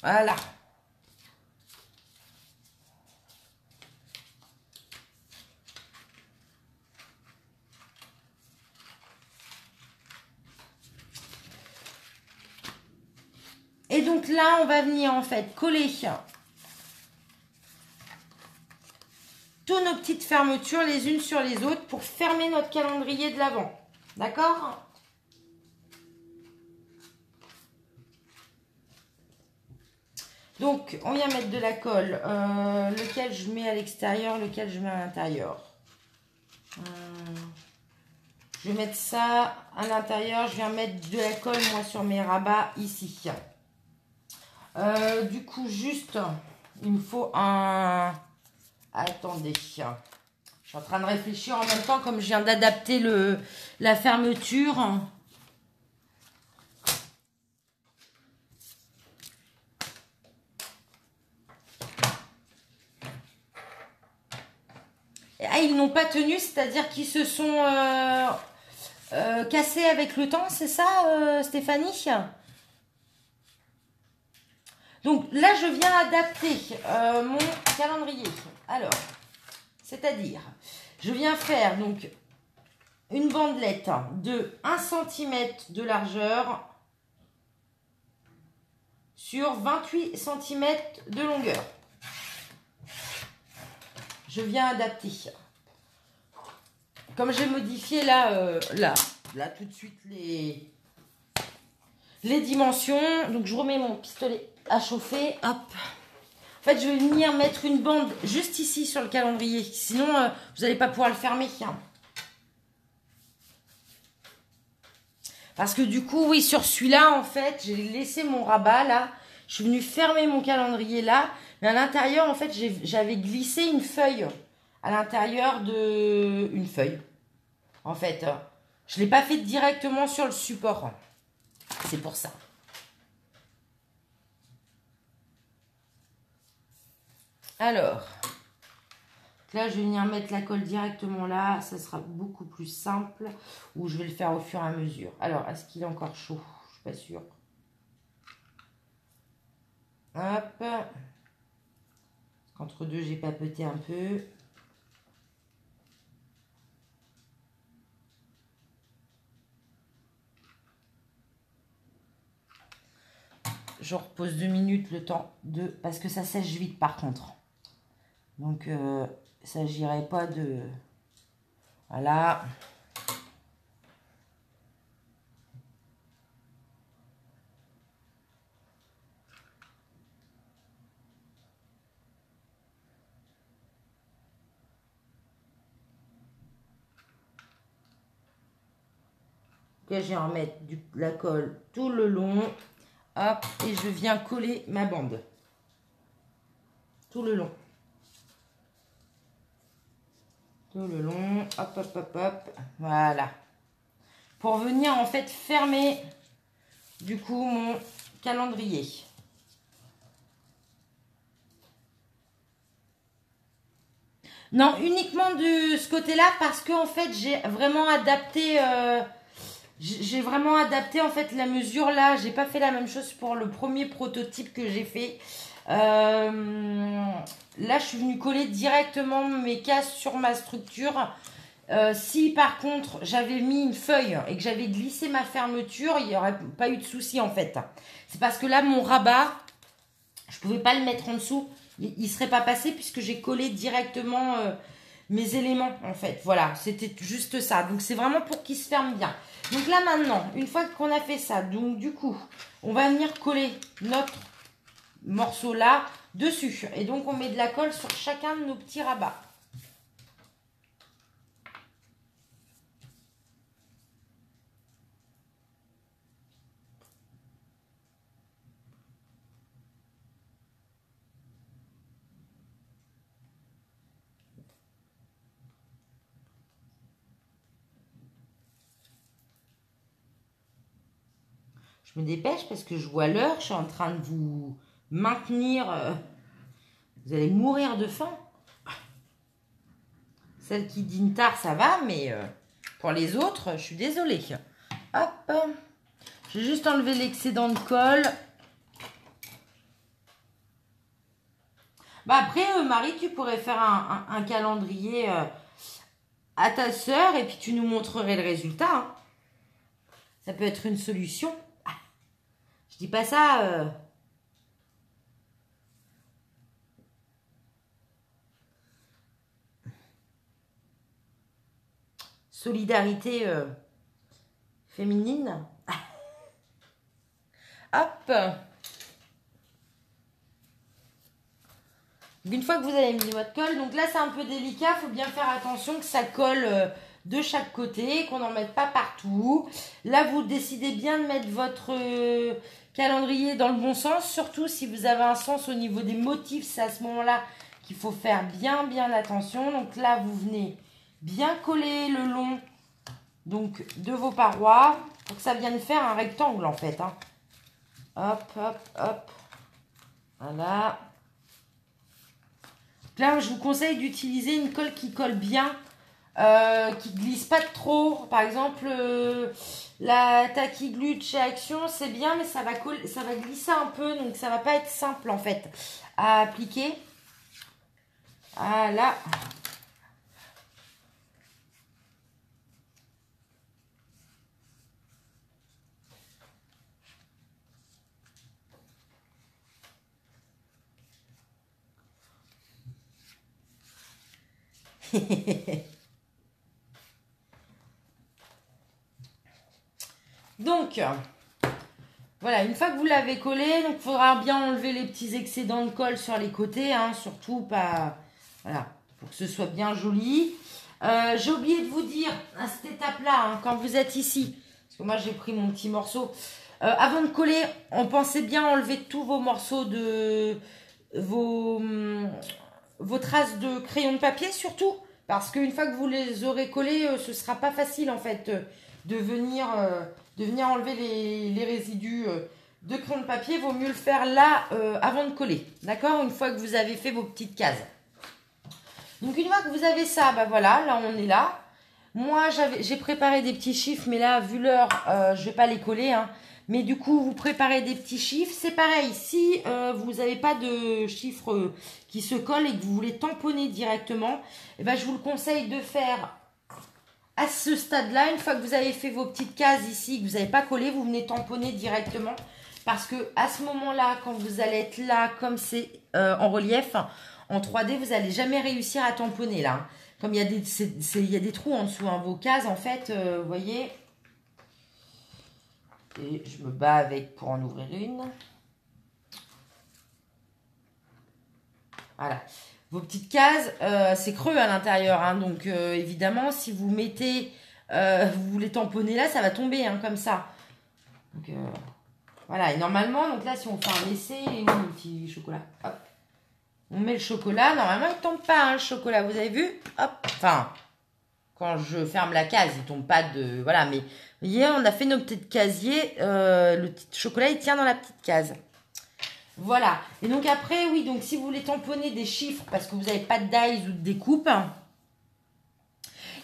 [SPEAKER 1] Voilà. Et donc là, on va venir en fait coller toutes nos petites fermetures les unes sur les autres pour fermer notre calendrier de l'Avent. D'accord ? Donc, on vient mettre de la colle, lequel je mets à l'extérieur, lequel je mets à l'intérieur. Je vais mettre ça à l'intérieur, je viens mettre de la colle, moi, sur mes rabats, ici. Du coup, juste, il me faut un... Attendez, je suis en train de réfléchir en même temps, comme je viens d'adapter la fermeture. Ah, ils n'ont pas tenu, c'est-à-dire qu'ils se sont cassés avec le temps, c'est ça, Stéphanie? Donc là, je viens adapter mon calendrier. Alors, c'est-à-dire, je viens faire donc une bandelette de 1 cm de largeur sur 28 cm de longueur. Je viens adapter. Comme j'ai modifié là tout de suite les dimensions, donc je remets mon pistolet à chauffer. Hop. En fait, je vais venir mettre une bande juste ici sur le calendrier. Sinon, vous n'allez pas pouvoir le fermer. Hein. Parce que du coup, oui, sur celui-là, en fait, j'ai laissé mon rabat là. Je suis venue fermer mon calendrier là. Mais à l'intérieur, en fait, j'avais glissé une feuille à l'intérieur de... Une feuille. En fait, je ne l'ai pas fait directement sur le support. C'est pour ça. Alors, là, je vais venir mettre la colle directement là. Ça sera beaucoup plus simple. Ou je vais le faire au fur et à mesure. Alors, est-ce qu'il est encore chaud? Je suis pas sûre. Hop. Entre deux, j'ai papoté un peu. je repose 2 minutes le temps de... Parce que ça sèche vite par contre. Donc, il ne s'agirait pas de... Voilà. Là, je vais en mettre la colle tout le long. Hop, et je viens coller ma bande. Tout le long. Tout le long. Hop, hop, hop, hop. Voilà. Pour venir en fait fermer du coup mon calendrier. Non, uniquement de ce côté-là parce que en fait j'ai vraiment adapté... j'ai vraiment adapté en fait la mesure là. J'ai pas fait la même chose pour le premier prototype que j'ai fait. Là, je suis venue coller directement mes cases sur ma structure. Si par contre j'avais mis une feuille et que j'avais glissé ma fermeture, il n'y aurait pas eu de souci en fait. C'est parce que là, mon rabat, je pouvais pas le mettre en dessous. Il serait pas passé puisque j'ai collé directement mes éléments en fait. Voilà, c'était juste ça. Donc c'est vraiment pour qu'il se ferme bien. Donc là maintenant, une fois qu'on a fait ça, donc du coup, on va venir coller notre morceau là dessus. Et donc on met de la colle sur chacun de nos petits rabats. Je me dépêche parce que je vois l'heure, je suis en train de vous maintenir. Vous allez mourir de faim. Celle qui dîne tard, ça va, mais pour les autres, je suis désolée. Hop, j'ai juste enlevé l'excédent de colle. Bah après, Marie, tu pourrais faire un calendrier à ta sœur et puis tu nous montrerais le résultat. Hein. Ça peut être une solution. Je dis pas ça. Solidarité féminine. Hop. Une fois que vous avez mis votre colle, donc là c'est un peu délicat, il faut bien faire attention que ça colle de chaque côté, qu'on n'en mette pas partout. Là vous décidez bien de mettre votre calendrier dans le bon sens, surtout si vous avez un sens au niveau des motifs, c'est à ce moment-là qu'il faut faire bien attention. Donc là vous venez bien coller le long donc, de vos parois pour que ça vienne faire un rectangle en fait. Hein. Hop, hop, hop. Voilà. Là, je vous conseille d'utiliser une colle qui colle bien, qui glisse pas trop. Par exemple, la Tacky Glue de chez Action, c'est bien, mais ça va glisser un peu, donc ça va pas être simple en fait à appliquer. Voilà. Donc, voilà, une fois que vous l'avez collé, donc il faudra bien enlever les petits excédents de colle sur les côtés, hein, surtout pas, voilà, pour que ce soit bien joli. J'ai oublié de vous dire à cette étape-là, hein, quand vous êtes ici, parce que moi j'ai pris mon petit morceau, avant de coller, on pensait bien enlever tous vos morceaux de vos traces de crayon de papier surtout, parce qu'une fois que vous les aurez collés, ce sera pas facile en fait de venir enlever les résidus de crayon de papier. Vaut mieux le faire là avant de coller, d'accord, une fois que vous avez fait vos petites cases. Donc une fois que vous avez ça, bah voilà, là on est là. Moi j'ai préparé des petits chiffres, mais là vu l'heure, je vais pas les coller, hein. Mais du coup, vous préparez des petits chiffres. C'est pareil, si vous n'avez pas de chiffres qui se collent et que vous voulez tamponner directement, eh ben, je vous le conseille de faire à ce stade-là. Une fois que vous avez fait vos petites cases ici, que vous n'avez pas collé, vous venez tamponner directement. parce que à ce moment-là, quand vous allez être là, comme c'est en relief, en 3D, vous n'allez jamais réussir à tamponner là. Comme il y a il y a des trous en dessous, hein, vos cases, en fait, vous voyez. Et je me bats avec pour en ouvrir une. Voilà. Vos petites cases, c'est creux à l'intérieur, hein, donc évidemment, si vous mettez, vous les tamponnez là, ça va tomber, hein, comme ça. Donc voilà, et normalement, donc là, si on fait un essai, il est où le petit chocolat? Hop. On met le chocolat, normalement, il ne tombe pas, hein, le chocolat, vous avez vu? Hop, enfin, quand je ferme la case, il ne tombe pas de... Voilà, mais vous voyez, on a fait nos petits casiers, le petit chocolat, il tient dans la petite case. Voilà. Et donc après, oui, donc si vous voulez tamponner des chiffres parce que vous n'avez pas de dies ou de découpe,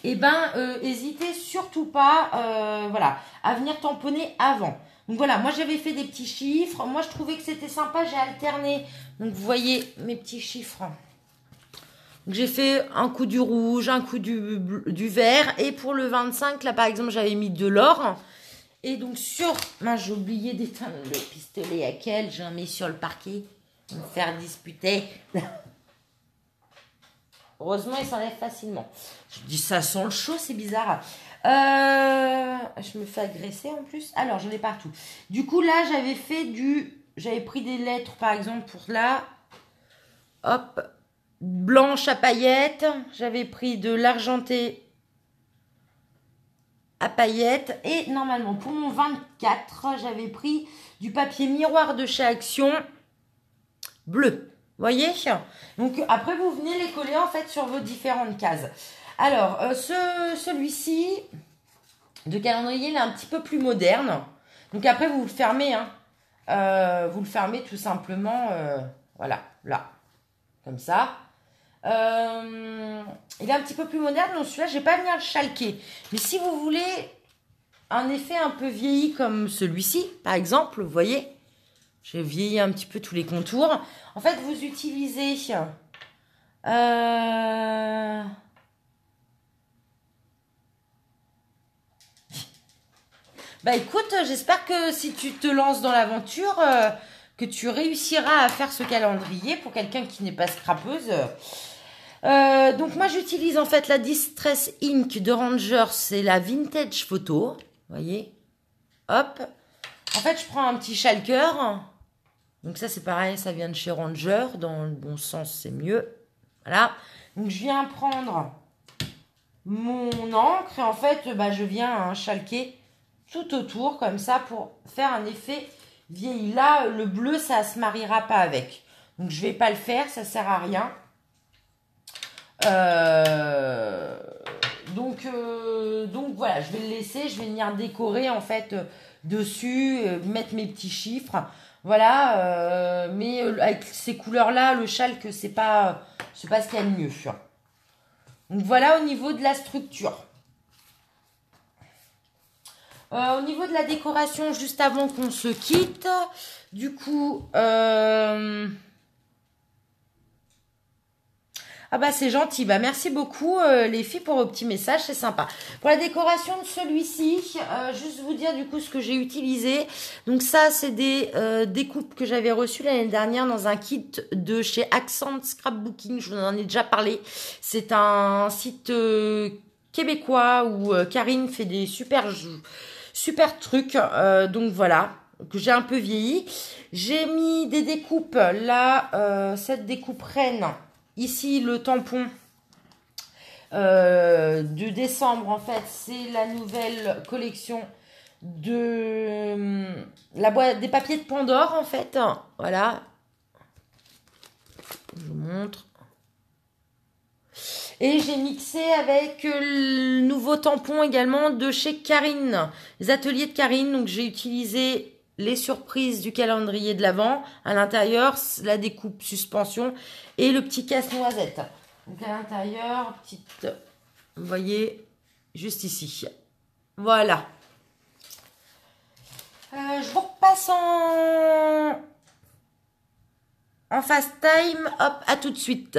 [SPEAKER 1] eh ben, hésitez surtout pas, voilà, à venir tamponner avant. Donc voilà, moi j'avais fait des petits chiffres. Moi je trouvais que c'était sympa, j'ai alterné. Donc vous voyez mes petits chiffres. J'ai fait un coup du rouge, un coup du vert. Et pour le 25, là par exemple, j'avais mis de l'or. Et donc sur... J'ai oublié d'éteindre le pistolet à quel j'en mets sur le parquet. Me faire disputer. Heureusement, il s'enlève facilement. Je dis ça sent le chaud, c'est bizarre. Je me fais agresser en plus. Alors, j'en ai partout. Du coup, là, j'avais fait J'avais pris des lettres, par exemple, pour là. Hop. Blanche à paillettes. J'avais pris de l'argenté à paillettes. Et normalement, pour mon 24, j'avais pris du papier miroir de chez Action bleu. Voyez? Donc, après, vous venez les coller, en fait, sur vos différentes cases. Alors, celui-ci de calendrier, il est un petit peu plus moderne. Donc, après, vous le fermez. Hein. Vous le fermez tout simplement, voilà, là. Comme ça. Il est un petit peu plus moderne. Donc, celui-là, je ne vais pas venir le chalquer. Mais si vous voulez un effet un peu vieilli comme celui-ci, par exemple, vous voyez, j'ai vieilli un petit peu tous les contours. En fait, vous utilisez... Bah écoute, j'espère que si tu te lances dans l'aventure, que tu réussiras à faire ce calendrier pour quelqu'un qui n'est pas scrapeuse. Donc moi j'utilise en fait la Distress Ink de Ranger, c'est la Vintage Photo. Vous voyez? Hop. En fait, je prends un petit chalker. Donc ça c'est pareil, ça vient de chez Ranger. Dans le bon sens, c'est mieux. Voilà. Donc je viens prendre mon encre et en fait, je viens chalquer tout autour comme ça pour faire un effet vieilli. Là, le bleu, ça se mariera pas avec. Donc je vais pas le faire, ça sert à rien. Donc voilà, je vais le laisser, je vais venir décorer en fait dessus, mettre mes petits chiffres. Voilà, mais avec ces couleurs-là, le chalk, c'est pas ce qu'il y a de mieux. Donc voilà au niveau de la structure. Au niveau de la décoration, juste avant qu'on se quitte, du coup, ah bah c'est gentil, bah merci beaucoup les filles pour vos petits messages, c'est sympa. Pour la décoration de celui-ci, juste vous dire du coup ce que j'ai utilisé. Donc ça c'est des découpes que j'avais reçues l'année dernière dans un kit de chez Accent Scrapbooking, je vous en ai déjà parlé. C'est un site québécois où Karine fait des super trucs, donc voilà, que j'ai un peu vieilli. J'ai mis des découpes, là, cette découpe reine. Ici, le tampon de décembre, en fait, c'est la nouvelle collection de la boîte des papiers de Pandore, en fait. Voilà. Je vous montre. Et j'ai mixé avec le nouveau tampon également de chez Karine, les ateliers de Karine. Donc, j'ai utilisé les surprises du calendrier de l'Avent. À l'intérieur, la découpe suspension et le petit casse-noisette. Donc à l'intérieur, petite, vous voyez, juste ici. Voilà. Je vous repasse en fast time. Hop, à tout de suite.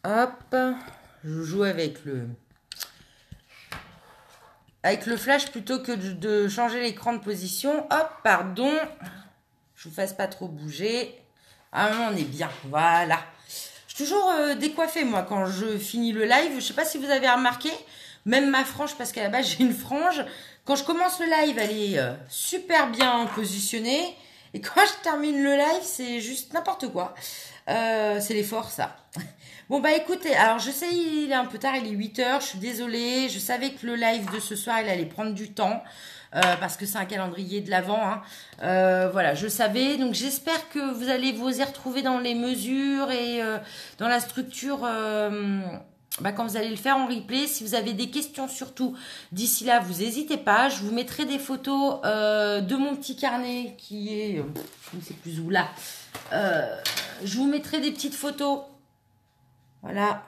[SPEAKER 1] Hop, Je joue avec le flash plutôt que de changer l'écran de position. Hop, pardon. Je vous fasse pas trop bouger. Ah, on est bien. Voilà. Je suis toujours décoiffée, moi, quand je finis le live. Je sais pas si vous avez remarqué. Même ma frange, parce qu'à la base, j'ai une frange. Quand je commence le live, elle est super bien positionnée. Et quand je termine le live, c'est juste n'importe quoi. C'est l'effort, ça. Bon, bah écoutez, alors je sais, il est un peu tard, il est 8h, je suis désolée. Je savais que le live de ce soir, il allait prendre du temps. Parce que c'est un calendrier de l'Avent. Hein. Voilà, je savais. Donc j'espère que vous allez vous y retrouver dans les mesures et dans la structure quand vous allez le faire en replay. Si vous avez des questions surtout, d'ici là, vous n'hésitez pas. Je vous mettrai des photos de mon petit carnet qui est, je ne sais plus où là. Je vous mettrai des petites photos. Voilà.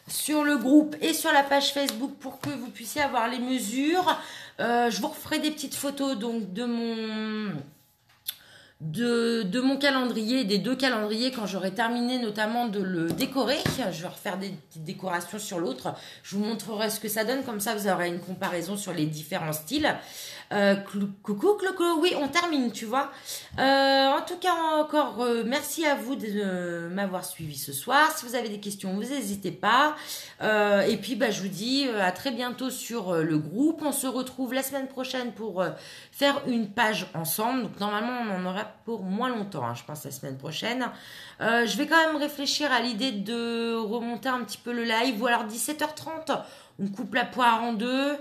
[SPEAKER 1] Sur le groupe et sur la page Facebook pour que vous puissiez avoir les mesures. Je vous referai des petites photos donc de mon calendrier, des 2 calendriers quand j'aurai terminé notamment de le décorer. Je vais refaire des petites décorations sur l'autre. Je vous montrerai ce que ça donne, comme ça vous aurez une comparaison sur les différents styles. Coucou, oui, on termine, tu vois. En tout cas, encore merci à vous de m'avoir suivi ce soir. Si vous avez des questions, vous n'hésitez pas. Et puis, je vous dis à très bientôt sur le groupe. On se retrouve la semaine prochaine pour faire une page ensemble. Donc, normalement, on en aura pour moins longtemps, hein, je pense, la semaine prochaine. Je vais quand même réfléchir à l'idée de remonter un petit peu le live. Ou alors 17h30, on coupe la poire en deux.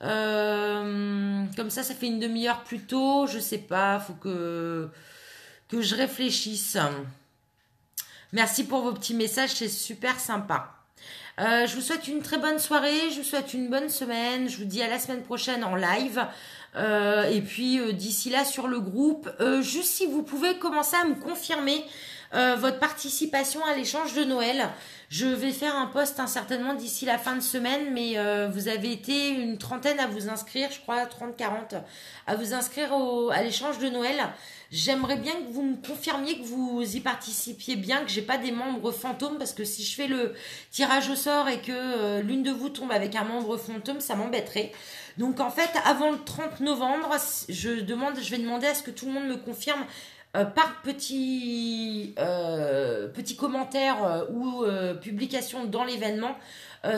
[SPEAKER 1] Comme ça fait une demi-heure plus tôt. Je sais pas, faut que je réfléchisse. Merci pour vos petits messages, c'est super sympa. Je vous souhaite une très bonne soirée, je vous souhaite une bonne semaine. Je vous dis à la semaine prochaine en live. Et puis d'ici là sur le groupe, juste si vous pouvez commencer à me confirmer votre participation à l'échange de Noël. Je vais faire un post certainement d'ici la fin de semaine, mais vous avez été une trentaine à vous inscrire, je crois 30-40, à vous inscrire à l'échange de Noël. J'aimerais bien que vous me confirmiez que vous y participiez bien, que j'ai pas des membres fantômes, parce que si je fais le tirage au sort et que l'une de vous tombe avec un membre fantôme, ça m'embêterait. Donc en fait, avant le 30 novembre, je vais demander à ce que tout le monde me confirme par petit commentaire ou publication dans l'événement,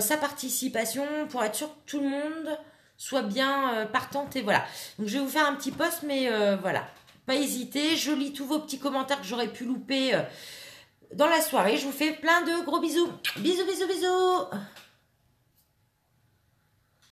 [SPEAKER 1] sa participation pour être sûr que tout le monde soit bien partante. Et voilà. Donc je vais vous faire un petit post, mais voilà. Pas hésiter. Je lis tous vos petits commentaires que j'aurais pu louper dans la soirée. Je vous fais plein de gros bisous. Bisous, bisous, bisous.